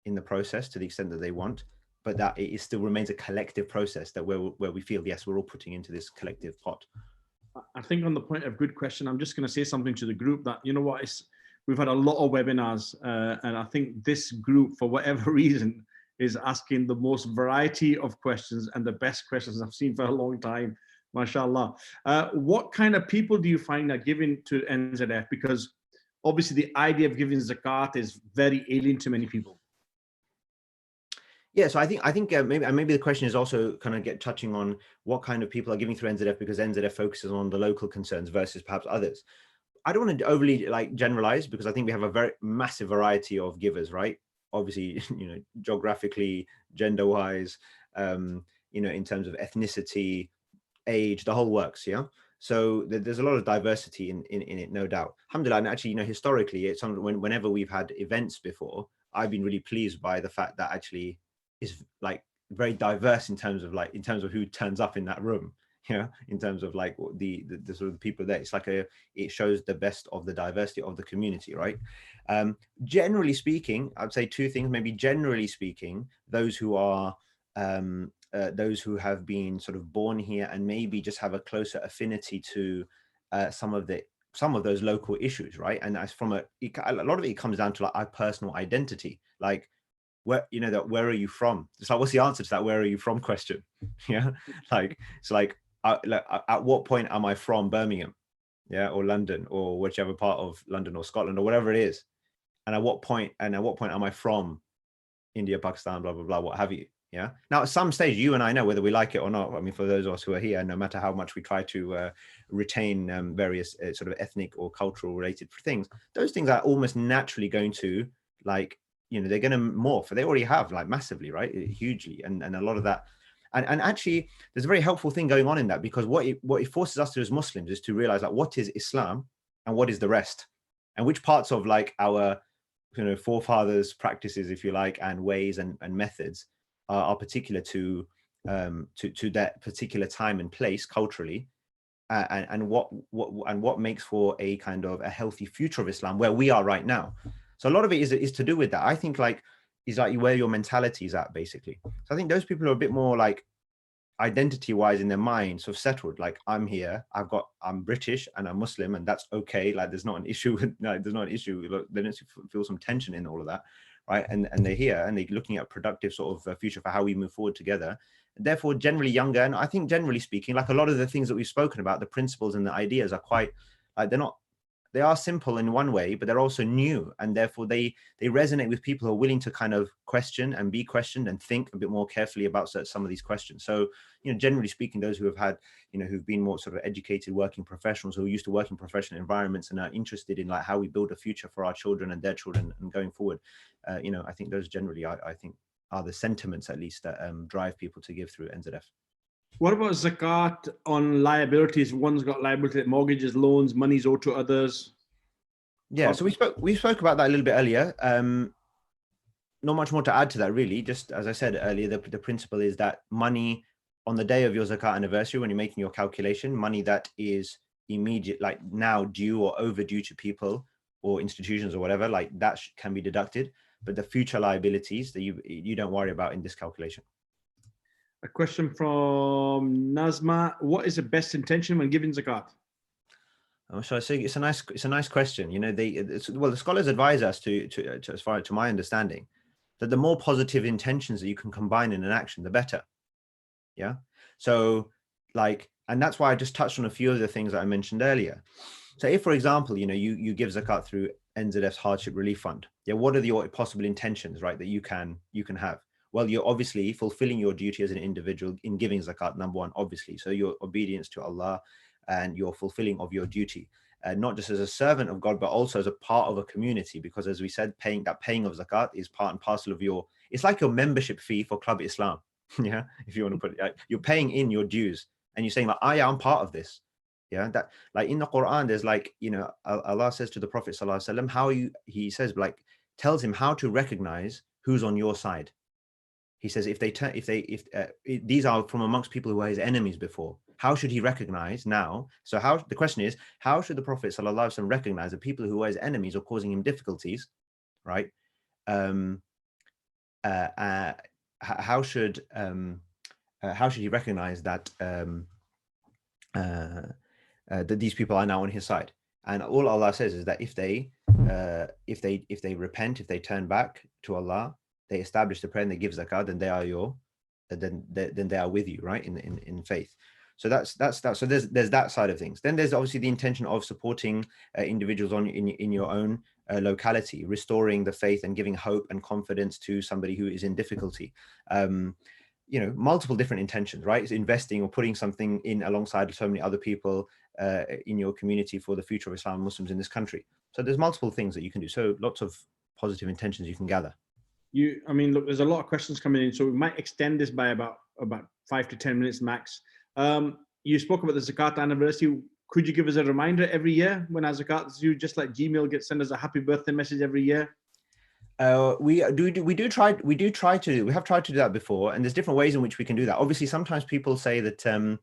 in the process to the extent that they want, but that it still remains a collective process that where we feel, yes, we're all putting into this collective pot. I think on the point of good question, I'm just going to say something to the group that, you know what, we've had a lot of webinars, and I think this group, for whatever reason, is asking the most variety of questions and the best questions I've seen for a long time. MashaAllah. What kind of people do you find are giving to NZF? Because obviously the idea of giving zakat is very alien to many people. Yeah, so I think maybe the question is also kind of touching on what kind of people are giving through NZF, because NZF focuses on the local concerns versus perhaps others. I don't want to overly like generalize, because I think we have a very massive variety of givers, right? Obviously, geographically, gender-wise, in terms of ethnicity, age, the whole works, yeah. So there's a lot of diversity in it, no doubt. Alhamdulillah, and actually, historically, it's something whenever we've had events before, I've been really pleased by the fact that actually is like very diverse in terms of who turns up in that room. In terms of like the sort of people there, it's like it shows the best of the diversity of the community, right? Generally speaking, I'd say two things. Maybe generally speaking, those who are those who have been sort of born here and maybe just have a closer affinity to some of those local issues, right? And as from a lot of it comes down to like our personal identity, like where are you from? It's like, what's the answer to that where are you from question? Yeah, like it's like at what point am I from Birmingham, yeah, or London, or whichever part of London or Scotland or whatever it is, and at what point am I from India, Pakistan, blah blah blah, what have you? Yeah. Now, at some stage, you and I know whether we like it or not. I mean, for those of us who are here, no matter how much we try to retain various sort of ethnic or cultural related things, those things are almost naturally going to like they're going to morph. They already have like massively, right? Hugely, and a lot of that. And actually, there's a very helpful thing going on in that, because what it forces us to as Muslims is to realize like what is Islam and what is the rest, and which parts of like our forefathers' practices, if you like, and ways and methods are particular to that particular time and place culturally, and what makes for a kind of a healthy future of Islam where we are right now. So a lot of it is to do with that. I think like is like where your mentality is at, basically. So I think those people are a bit more like identity-wise in their mind sort of settled, like I'm here, I'm British and I'm Muslim, and that's okay. Like there's not an issue with there's not an issue. Look, they don't feel some tension in all of that, right? And they're here and they're looking at a productive sort of future for how we move forward together. Therefore, generally younger, and I think generally speaking, like a lot of the things that we've spoken about, the principles and the ideas are quite like they are simple in one way, but they're also new, and therefore they resonate with people who are willing to kind of question and be questioned and think a bit more carefully about some of these questions. So, generally speaking, those who have had, who've been more sort of educated working professionals who are used to working in professional environments and are interested in like how we build a future for our children and their children and going forward, I think those generally I think are the sentiments at least that drive people to give through NZF. What about zakat on liabilities? One's got liability, mortgages, loans, money's owed to others. Yeah, so we spoke about that a little bit earlier. Not much more to add to that, really. Just as I said earlier, the principle is that money on the day of your zakat anniversary, when you're making your calculation, money that is immediate, like now due or overdue to people or institutions or whatever, like that can be deducted. But the future liabilities that you don't worry about in this calculation. A question from Nazma: what is the best intention when giving zakat? So I say it's a nice question. The scholars advise us to as far to my understanding, that the more positive intentions that you can combine in an action, the better. Yeah. So like, and that's why I just touched on a few of the things that I mentioned earlier. So if, for example, you give zakat through NZF's hardship relief fund, yeah, what are your possible intentions, right, that you can have? Well, you're obviously fulfilling your duty as an individual in giving zakat, number one, obviously. So your obedience to Allah and your fulfilling of your duty, not just as a servant of God, but also as a part of a community. Because as we said, paying of zakat is part and parcel of it's like your membership fee for Club Islam. Yeah, if you want to put it, you're paying in your dues and you're saying like, I'm part of this. Yeah, that like in the Quran, there's like, Allah says to the Prophet ﷺ, he says like, tells him how to recognize who's on your side. He says, if these are from amongst people who were his enemies before, how should he recognize now? So the question is, how should the Prophet ﷺ recognize the people who were his enemies or causing him difficulties, right? How should he recognize that that these people are now on his side? And all Allah says is that if they repent, if they turn back to Allah, they establish the prayer and they give zakat, then they are then they are with you, right, in faith. So that's that. So there's that side of things. Then there's obviously the intention of supporting individuals in your own locality, restoring the faith and giving hope and confidence to somebody who is in difficulty. You know, multiple different intentions, right? It's investing or putting something in alongside so many other people in your community for the future of Islam and Muslims in this country. So there's multiple things that you can do. So lots of positive intentions you can gather. I mean, look, there's a lot of questions coming in, so we might extend this by about 5 to 10 minutes max. You spoke about the Zakat anniversary. Could you give us a reminder every year when our Zakat is due, just like Gmail send us a happy birthday message every year? We have tried to do that before, and there's different ways in which we can do that. Obviously, sometimes people say that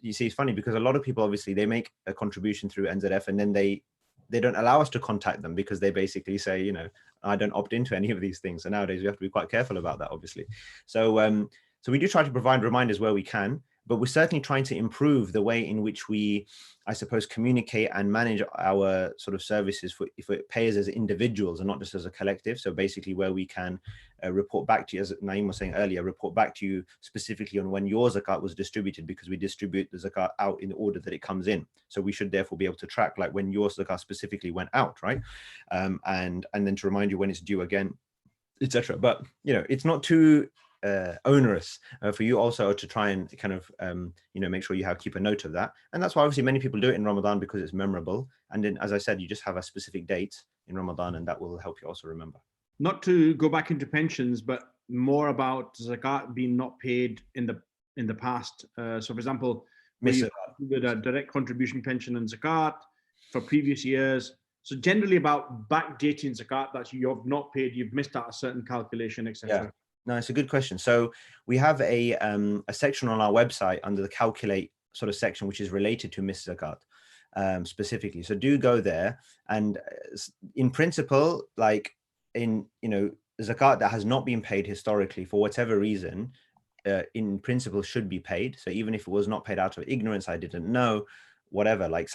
you see, it's funny because a lot of people, obviously, they make a contribution through NZF and then they don't allow us to contact them because they basically say, you know, I don't opt into any of these things. So nowadays we have to be quite careful about that, obviously. So so we do try to provide reminders where we can, but we're certainly trying to improve the way in which we, I suppose, communicate and manage our sort of services for payers as individuals and not just as a collective. So basically where we can report back to you, as Naeem was saying earlier, report back to you specifically on when your zakat was distributed, because we distribute the zakat out in the order that it comes in. So we should therefore be able to track like when your zakat specifically went out, right? And then to remind you when it's due again, etc. But, you know, it's not too onerous for you also to try and kind of you know, make sure you keep a note of that. And that's why obviously many people do it in Ramadan, because it's memorable. And then, as I said, you just have a specific date in Ramadan and that will help you also remember. Not to go back into pensions, but more about zakat being not paid in the past. So for example, with a direct contribution pension and zakat for previous years. So generally about backdating zakat that you have not paid, you've missed out a certain calculation, etc. Yeah. No, it's a good question. So we have a section on our website under the calculate sort of section, which is related to missed zakat specifically. So do go there. And in principle, like in, you know, zakat that has not been paid historically for whatever reason, in principle should be paid. So even if it was not paid out of ignorance, I didn't know, whatever, like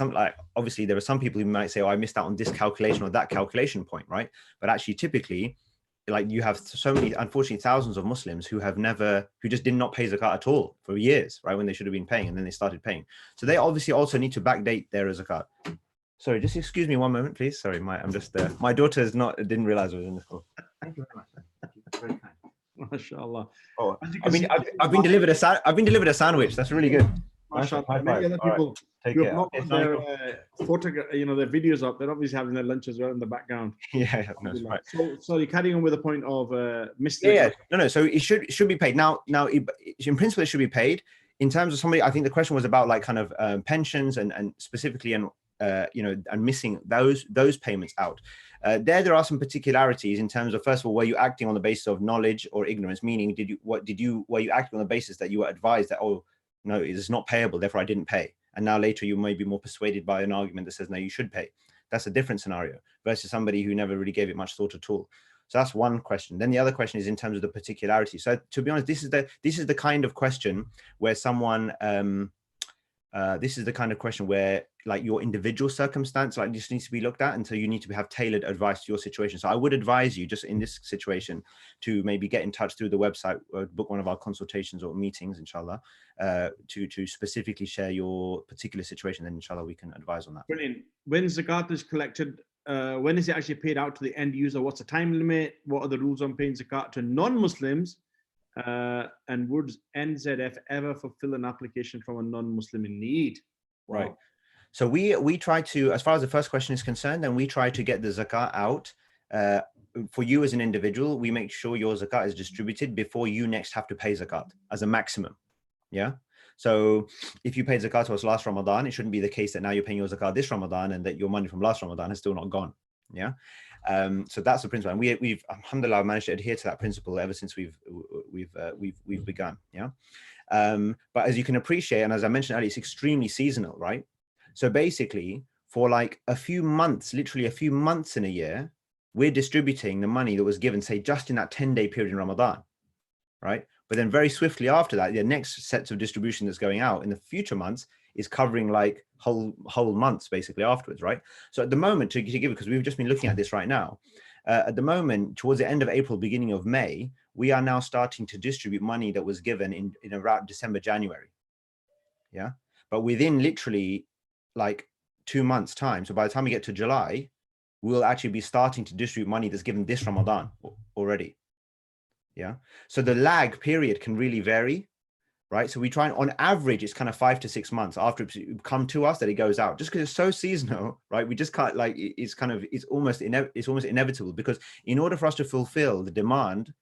obviously there are some people who might say, oh, I missed out on this calculation or that calculation point, right? But actually typically, like you have so many, unfortunately, thousands of Muslims who just did not pay zakat at all for years, right? When they should have been paying, and then they started paying. So they obviously also need to backdate their zakat. Sorry, just excuse me one moment, please. Sorry, I'm just my daughter didn't realize I was in the call. Thank you very much. Thank you. Very kind. MashaAllah. Oh, I've been delivered a sandwich. That's really good. MashaAllah. Many other people who have not got their their videos up, they're obviously having their lunches right in the background. Yeah, that's right. So sorry, carrying on with the point of No. So it should be paid now. In principle, it should be paid. In terms of somebody, I think the question was about like kind of pensions and specifically and and missing those payments out. There are some particularities in terms of, first of all, were you acting on the basis of knowledge or ignorance? Meaning, were you acting on the basis that you were advised that, oh, no, it is not payable, therefore I didn't pay. And now later you may be more persuaded by an argument that says, no, you should pay. That's a different scenario versus somebody who never really gave it much thought at all. So that's one question. Then the other question is in terms of the particularity. So to be honest, this is the kind of question where someone, this is the kind of question where like your individual circumstance like just needs to be looked at, and so you need to have tailored advice to your situation. So I would advise you just in this situation to maybe get in touch through the website or book one of our consultations or meetings, inshallah, to specifically share your particular situation. Then inshallah we can advise on that. Brilliant. When zakat is collected, when is it actually paid out to the end user? What's the time limit? What are the rules on paying zakat to non-Muslims? And would NZF ever fulfill an application from a non-Muslim in need? Wow. Right. So we try to, as far as the first question is concerned, then we try to get the zakat out for you as an individual. We make sure your zakat is distributed before you next have to pay zakat as a maximum. Yeah. So if you paid zakat to us last Ramadan, it shouldn't be the case that now you're paying your zakat this Ramadan and that your money from last Ramadan has still not gone. Yeah. So that's the principle, and we've alhamdulillah managed to adhere to that principle ever since we've begun. Yeah. But as you can appreciate, and as I mentioned earlier, it's extremely seasonal, right? So basically, for like a few months, literally a few months in a year, we're distributing the money that was given, say, just in that 10-day period in Ramadan, right? But then very swiftly after that, the next sets of distribution that's going out in the future months is covering like whole months basically afterwards, right? So at the moment, to give, because we've just been looking at this right now, at the moment, towards the end of April, beginning of May, we are now starting to distribute money that was given in around December, January. Yeah. But within literally like 2 months time. So by the time we get to July, we'll actually be starting to distribute money that's given this Ramadan already. Yeah. So the lag period can really vary, right? So we try and on average, it's kind of 5 to 6 months after it's come to us that it goes out, just because it's so seasonal, right? We just can't like, it's almost inevitable, because in order for us to fulfill the demand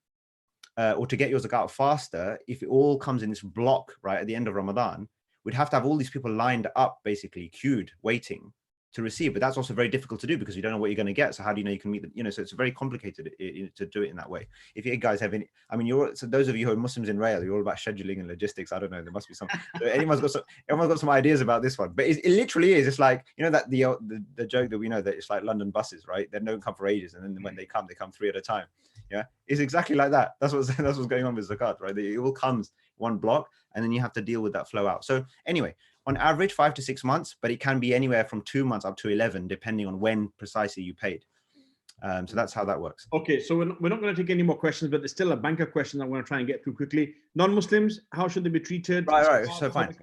or to get your zakat faster, if it all comes in this block, right, at the end of Ramadan, we'd have to have all these people lined up, basically queued, waiting to receive. But that's also very difficult to do because you don't know what you're going to get. So how do you know you can meet the, so it's very complicated to do it in that way. If you guys have any, I mean, so those of you who are Muslims in Rail, you're all about scheduling and logistics. I don't know, there must be some, everyone's got some ideas about this one, but it literally is, it's like, that the joke that we know that it's like London buses, right? They don't come for ages. And then when they come 3 at a time. Yeah. It's exactly like that. That's what's going on with zakat, right? It all comes one block and then you have to deal with that flow out. So anyway, on average, 5 to 6 months, but it can be anywhere from 2 months up to 11, depending on when precisely you paid. So that's how that works. Okay, so we're not going to take any more questions, but there's still a banker question I'm going to try and get through quickly. Non-Muslims, how should they be treated? Right. So fine.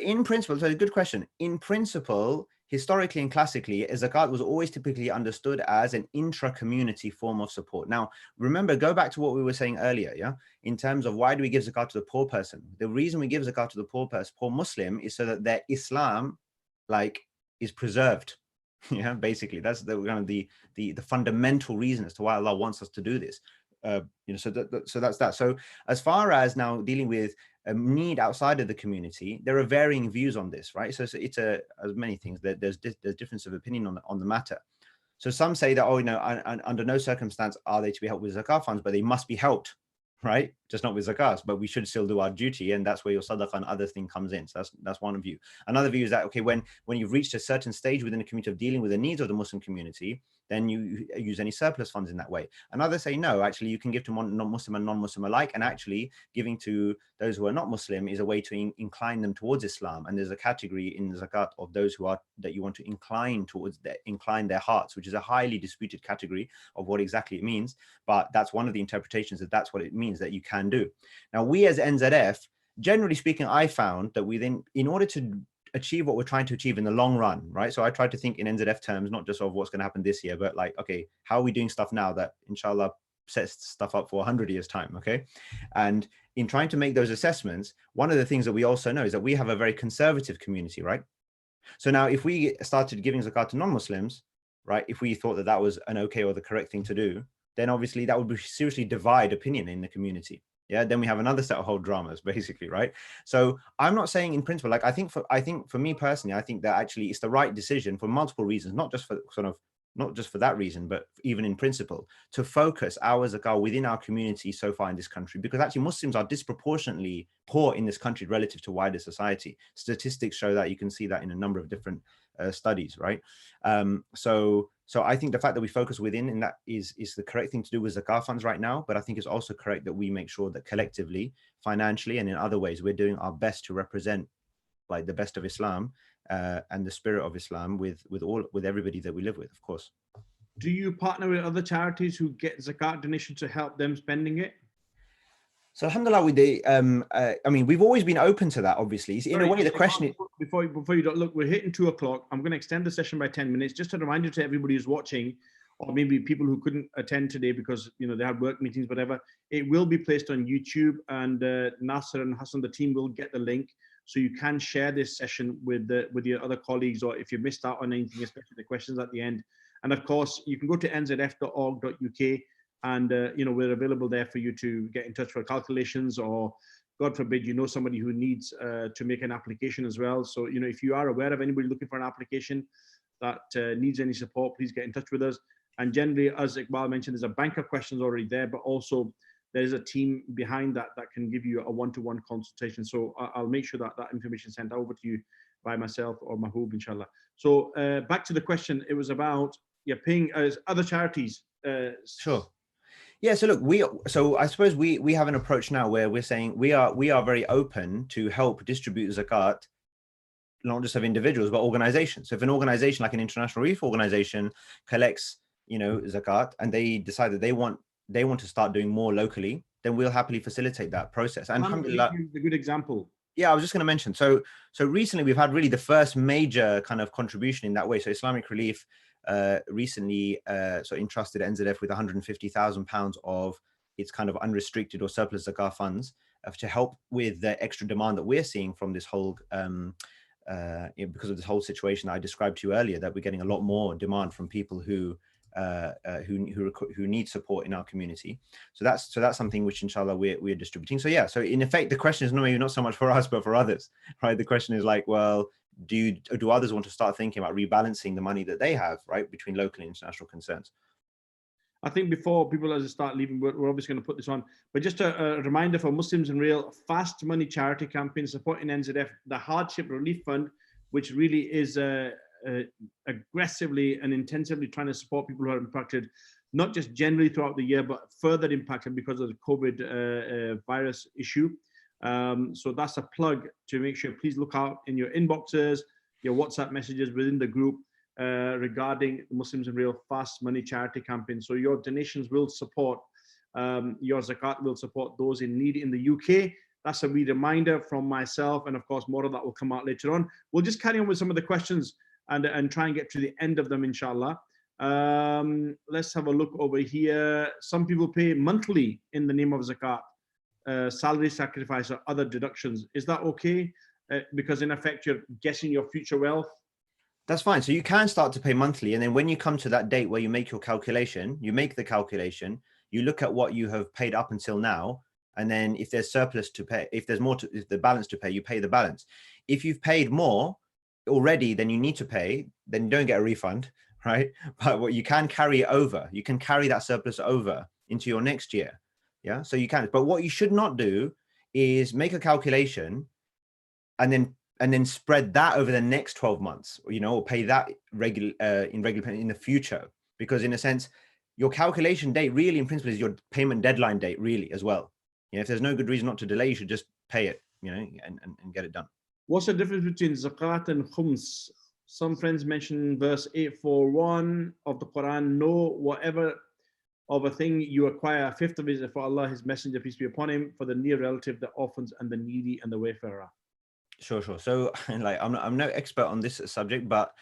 In principle, so a good question. In principle, historically and classically, zakat was always typically understood as an intra-community form of support. Now, remember, go back to what we were saying earlier, yeah? In terms of why do we give zakat to the poor person? The reason we give zakat to the poor person, poor Muslim, is so that their Islam, is preserved. Yeah, basically, that's the fundamental reason as to why Allah wants us to do this. So that's that. So as far as now dealing with a need outside of the community, there are varying views on this, right? So it's as many things that there's difference of opinion on the matter. So some say that, under no circumstance are they to be helped with zakat funds, but they must be helped, right? Just not with zakat, but we should still do our duty, and that's where your sadaqah and other thing comes in. So that's one view. Another view is that, okay, when you've reached a certain stage within the community of dealing with the needs of the Muslim community, then you use any surplus funds in that way. And others say, no, actually you can give to non-Muslim and non-Muslim alike, and actually giving to those who are not Muslim is a way to incline them towards Islam. And there's a category in the zakat of those that you want to incline their hearts, which is a highly disputed category of what exactly it means. But that's one of the interpretations, that's what it means that you can do. Now, we as NZF, generally speaking, I found that we then, in order to achieve what we're trying to achieve in the long run, right? So I tried to think in NZF terms, not just of what's going to happen this year, but like, okay, how are we doing stuff now that inshallah sets stuff up for 100 years time, okay? And in trying to make those assessments, one of the things that we also know is that we have a very conservative community, right? So now if we started giving zakat to non-Muslims, right, if we thought that was an okay or the correct thing to do, then obviously that would seriously divide opinion in the community. Yeah, then we have another set of whole dramas, basically, right? So I'm not saying in principle, like I think for me personally, I think that actually it's the right decision for multiple reasons, not just for that reason, but even in principle, to focus our zakat within our community so far in this country, because actually Muslims are disproportionately poor in this country relative to wider society. Statistics show that. You can see that in a number of different studies, right? So I think the fact that we focus within in that is the correct thing to do with zakat funds right now. But I think it's also correct that we make sure that collectively, financially, and in other ways, we're doing our best to represent like the best of Islam and the spirit of Islam with everybody that we live with, of course. Do you partner with other charities who get zakat donation to help them spending it? So alhamdulillah, I mean, we've always been open to that, obviously. In a way, the question is... Before you don't look, we're hitting 2 o'clock. I'm going to extend the session by 10 minutes, just a reminder to everybody who's watching, or maybe people who couldn't attend today because, they had work meetings, whatever. It will be placed on YouTube, and Nasser and Hassan, the team, will get the link. So you can share this session with your other colleagues, or if you missed out on anything, especially the questions at the end. And of course, you can go to nzf.org.uk. And, we're available there for you to get in touch for calculations, or God forbid, somebody who needs to make an application as well. So, if you are aware of anybody looking for an application that needs any support, please get in touch with us. And generally, as Iqbal mentioned, there's a bank of questions already there, but also there's a team behind that can give you a one-to-one consultation. So I'll make sure that information is sent over to you by myself or Mahbub, inshallah. So back to the question, it was about paying as other charities. Sure. Yeah, so look, I suppose we have an approach now where we're saying we are very open to help distribute zakat, not just of individuals, but organizations. So if an organization like an international relief organization collects, zakat, and they decide that they want to start doing more locally, then we'll happily facilitate that process. And alhamdulillah, a good example. Yeah, I was just going to mention. So recently we've had really the first major kind of contribution in that way. So Islamic Relief recently entrusted NZF with £150,000 of its kind of unrestricted or surplus zakat funds to help with the extra demand that we're seeing from this whole because of this whole situation that I described to you earlier, that we're getting a lot more demand from people who need support in our community. So that's something which inshallah we're distributing. So yeah, so in effect the question is maybe not so much for us but for others, right? The question is like, well, do others want to start thinking about rebalancing the money that they have, right, between local and international concerns? I think before people as they start leaving, we're obviously going to put this on, but just a reminder for Muslims in Real, Fast Money charity campaign supporting NZF, the Hardship Relief Fund, which really is aggressively and intensively trying to support people who are impacted, not just generally throughout the year, but further impacted because of the COVID virus issue. So that's a plug to make sure, please look out in your inboxes, your WhatsApp messages within the group regarding Muslims in Real Fast Money charity campaign. So your donations will support, your zakat will support those in need in the UK. That's a wee reminder from myself, and of course more of that will come out later on. We'll just carry on with some of the questions and try and get to the end of them, inshallah. Let's have a look over here. Some people pay monthly in the name of zakat, salary sacrifice or other deductions. Is that okay? Because in effect you're guessing your future wealth. That's fine. So you can start to pay monthly, and then when you come to that date where you make your calculation, you make the calculation, you look at what you have paid up until now, and then if there's surplus to pay, if there's more to, if the balance to pay, you pay the balance. If you've paid more already than you need to pay, then you don't get a refund, right? But what you can carry it over, you can carry that surplus over into your next year. Yeah, so you can. But what you should not do is make a calculation and then spread that over the next 12 months, or pay that in regular payment in the future, because in a sense, your calculation date really in principle is your payment deadline date really as well. If there's no good reason not to delay, you should just pay it, and get it done. What's the difference between zakat and khums? Some friends mention verse 841 of the Quran, no, whatever of a thing you acquire, a fifth of it is for Allah, his messenger, peace be upon him, for the near relative, the orphans and the needy and the wayfarer. Sure. So I'm no expert on this subject, but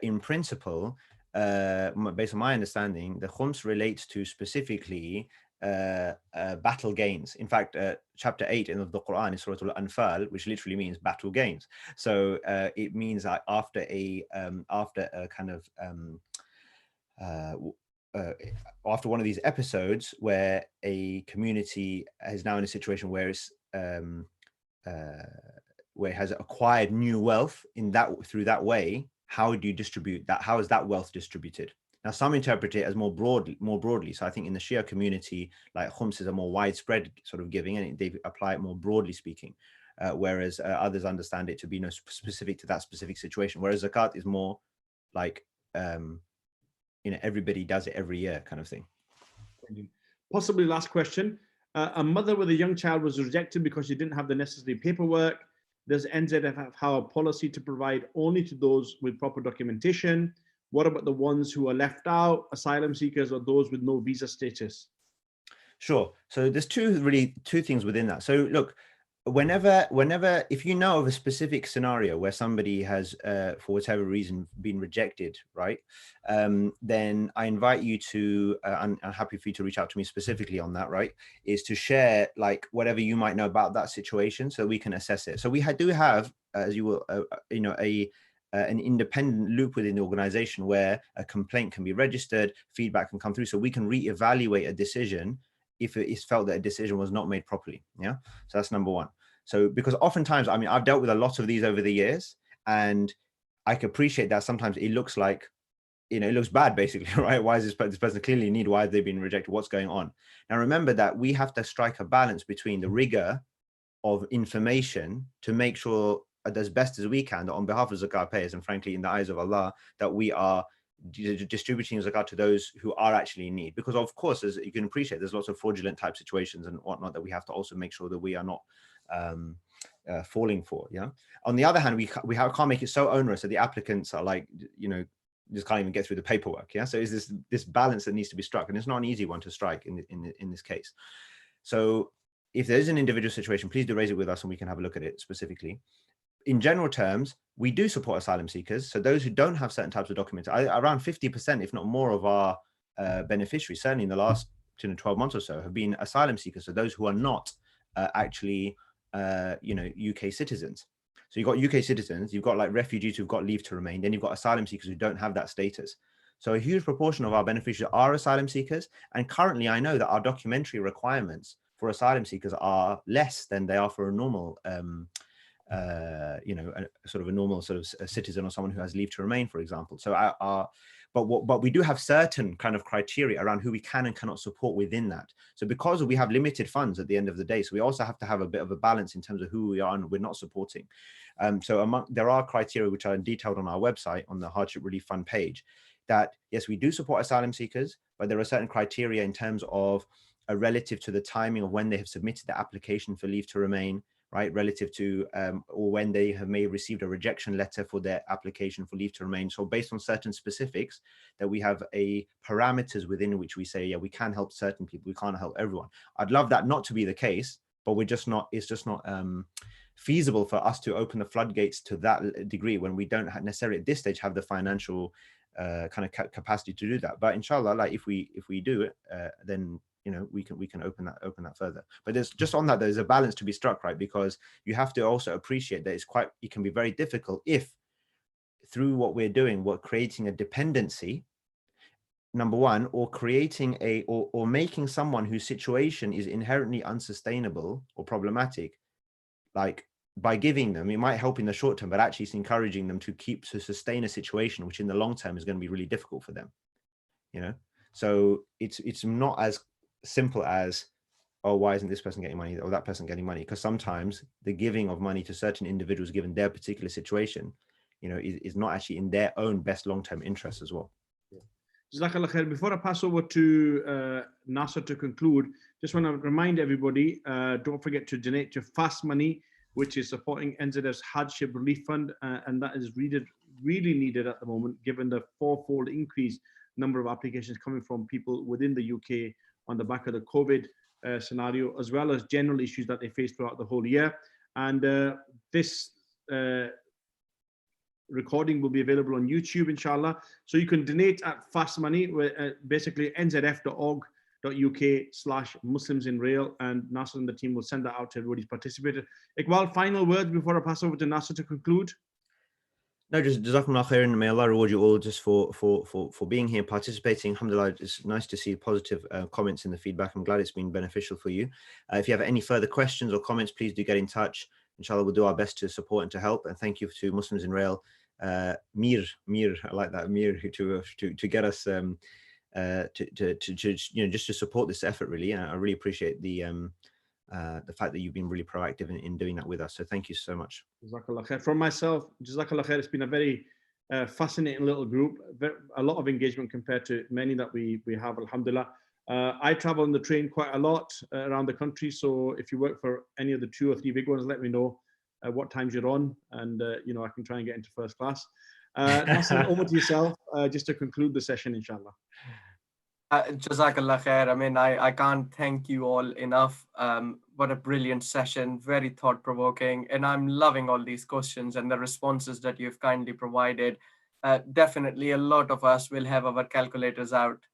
in principle, based on my understanding, the khums relates to specifically battle gains. In fact, chapter 8 of the Quran is Surah Al-Anfal, which literally means battle gains. So it means that after one of these episodes where a community is now in a situation where it's where it has acquired new wealth through that way, how do you distribute that? How is that wealth distributed? Now, some interpret it as more broadly. So I think in the Shia community, like khums is a more widespread sort of giving, and they apply it more broadly speaking, whereas others understand it to be specific to that specific situation. Whereas zakat is more like, everybody does it every year kind of thing. Possibly last question. A mother with a young child was rejected because she didn't have the necessary paperwork. Does NZF have a policy to provide only to those with proper documentation? What about the ones who are left out, asylum seekers or those with no visa status? Sure. So there's two things within that. So look, whenever if you know of a specific scenario where somebody has for whatever reason been rejected, right, then I invite you to I'm happy for you to reach out to me specifically on that, right, is to share like whatever you might know about that situation so we can assess it. So we do have, as you will an independent loop within the organization where a complaint can be registered, feedback can come through, so we can reevaluate a decision if it is felt that a decision was not made properly. Yeah, so that's number one. So because oftentimes, I mean, I've dealt with a lot of these over the years, and I can appreciate that sometimes it looks like, it looks bad basically, right? Why is this person clearly in need? Why have they been rejected? What's going on? Now remember that we have to strike a balance between the rigor of information to make sure as best as we can that on behalf of zakat payers, and frankly in the eyes of Allah, that we are distributing zakat to those who are actually in need. Because of course, as you can appreciate, there's lots of fraudulent type situations and whatnot that we have to also make sure that we are not falling for. Yeah. On the other hand, we can't make it so onerous that the applicants are like, just can't even get through the paperwork. Yeah. So is this balance that needs to be struck, and it's not an easy one to strike in this case. So if there is an individual situation, please do raise it with us and we can have a look at it specifically. In general terms, we do support asylum seekers. So those who don't have certain types of documents, around 50%, if not more, of our beneficiaries, certainly in the last 12 months or so, have been asylum seekers. So those who are not actually, UK citizens. So you've got UK citizens, you've got like refugees who've got leave to remain, then you've got asylum seekers who don't have that status. So a huge proportion of our beneficiaries are asylum seekers. And currently I know that our documentary requirements for asylum seekers are less than they are for a normal, a normal sort of a citizen or someone who has leave to remain, for example. So but we do have certain kind of criteria around who we can and cannot support within that. So because we have limited funds at the end of the day, so we also have to have a bit of a balance in terms of who we are and we're not supporting. There are criteria which are detailed on our website on the Hardship Relief Fund page, that yes, we do support asylum seekers, but there are certain criteria in terms of relative to the timing of when they have submitted the application for leave to remain, right, relative to or when they have may have received a rejection letter for their application for leave to remain. So based on certain specifics, that we have a parameters within which we say, yeah, we can help certain people, we can't help everyone. I'd love that not to be the case, but it's just not feasible for us to open the floodgates to that degree when we don't necessarily at this stage have the financial kind of capacity to do that. But inshallah, like if we do it, then we can open that further. But there's a balance to be struck, right? Because you have to also appreciate that it can be very difficult if through what we're doing, we're creating a dependency, number one, or creating or making someone whose situation is inherently unsustainable or problematic, like by giving them, it might help in the short term, but actually it's encouraging them to sustain a situation which in the long term is going to be really difficult for them, So it's not as simple as, oh, why isn't this person getting money or that person getting money? Because sometimes the giving of money to certain individuals given their particular situation, is not actually in their own best long-term interest as well. Jazakallah khair. Before I pass over to Nasser to conclude, just want to remind everybody, don't forget to donate to Fast Money, which is supporting NZF's Hardship Relief Fund, and that is really needed at the moment, given the fourfold increase number of applications coming from people within the UK on the back of the COVID scenario, as well as general issues that they face throughout the whole year. And this recording will be available on YouTube, inshallah. So you can donate at Fast Money, basically nzf.org.uk/Muslims in Rail, and Nasser and the team will send that out to everybody who's participated. Iqbal, final words before I pass over to Nasser to conclude? No, just Jazakumullah khairan, and may Allah reward you all just for being here, participating. Alhamdulillah, it's nice to see positive comments in the feedback. I'm glad it's been beneficial for you. If you have any further questions or comments, please do get in touch. Inshallah, we'll do our best to support and to help. And thank you to Muslims in Rail, Mir, I like that, Mir, to get us just to support this effort, really. And I really appreciate the fact that you've been really proactive in doing that with us. So thank you so much. Jazakallah khair. From myself, Jazakallah khair. It's been a very fascinating little group, a lot of engagement compared to many that we have, alhamdulillah. I travel on the train quite a lot around the country. So if you work for any of the 2 or 3 big ones, let me know what times you're on, and I can try and get into first class. Nasser, over to yourself, just to conclude the session, inshallah. Jazakallah khair. I mean, I can't thank you all enough. What a brilliant session, very thought-provoking, and I'm loving all these questions and the responses that you've kindly provided. Definitely a lot of us will have our calculators out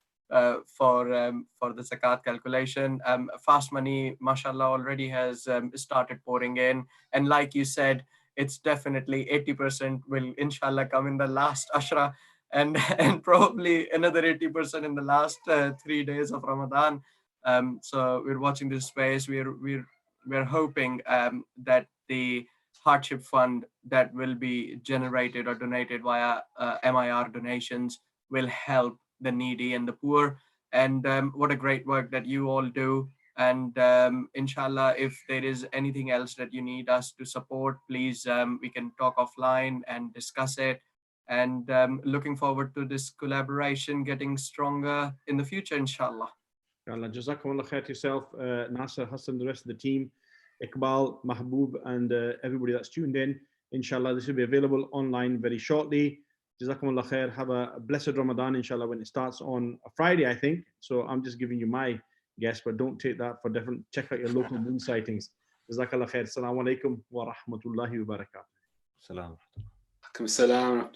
for the zakat calculation. Fast Money, mashallah, already has started pouring in, and like you said, it's definitely 80% will inshallah come in the last ashra, and probably another 80% in the last 3 days of Ramadan. So we're watching this space. We're hoping that the hardship fund that will be generated or donated via MIR donations will help the needy and the poor. And what a great work that you all do. And inshallah, if there is anything else that you need us to support, please, we can talk offline and discuss it. And looking forward to this collaboration getting stronger in the future, inshallah. Jazakumullah khair to yourself, Nasser, Hassan, the rest of the team, Iqbal, Mahbub, and everybody that's tuned in. Inshallah, this will be available online very shortly. Jazakumullah khair. Have a blessed Ramadan, inshallah, when it starts on a Friday, I think. So I'm just giving you my guess, but don't take that for different. Check out your local moon sightings. Jazakallah khair. Assalamu alaikum wa rahmatullahi wa barakatuh. Salam. Salam.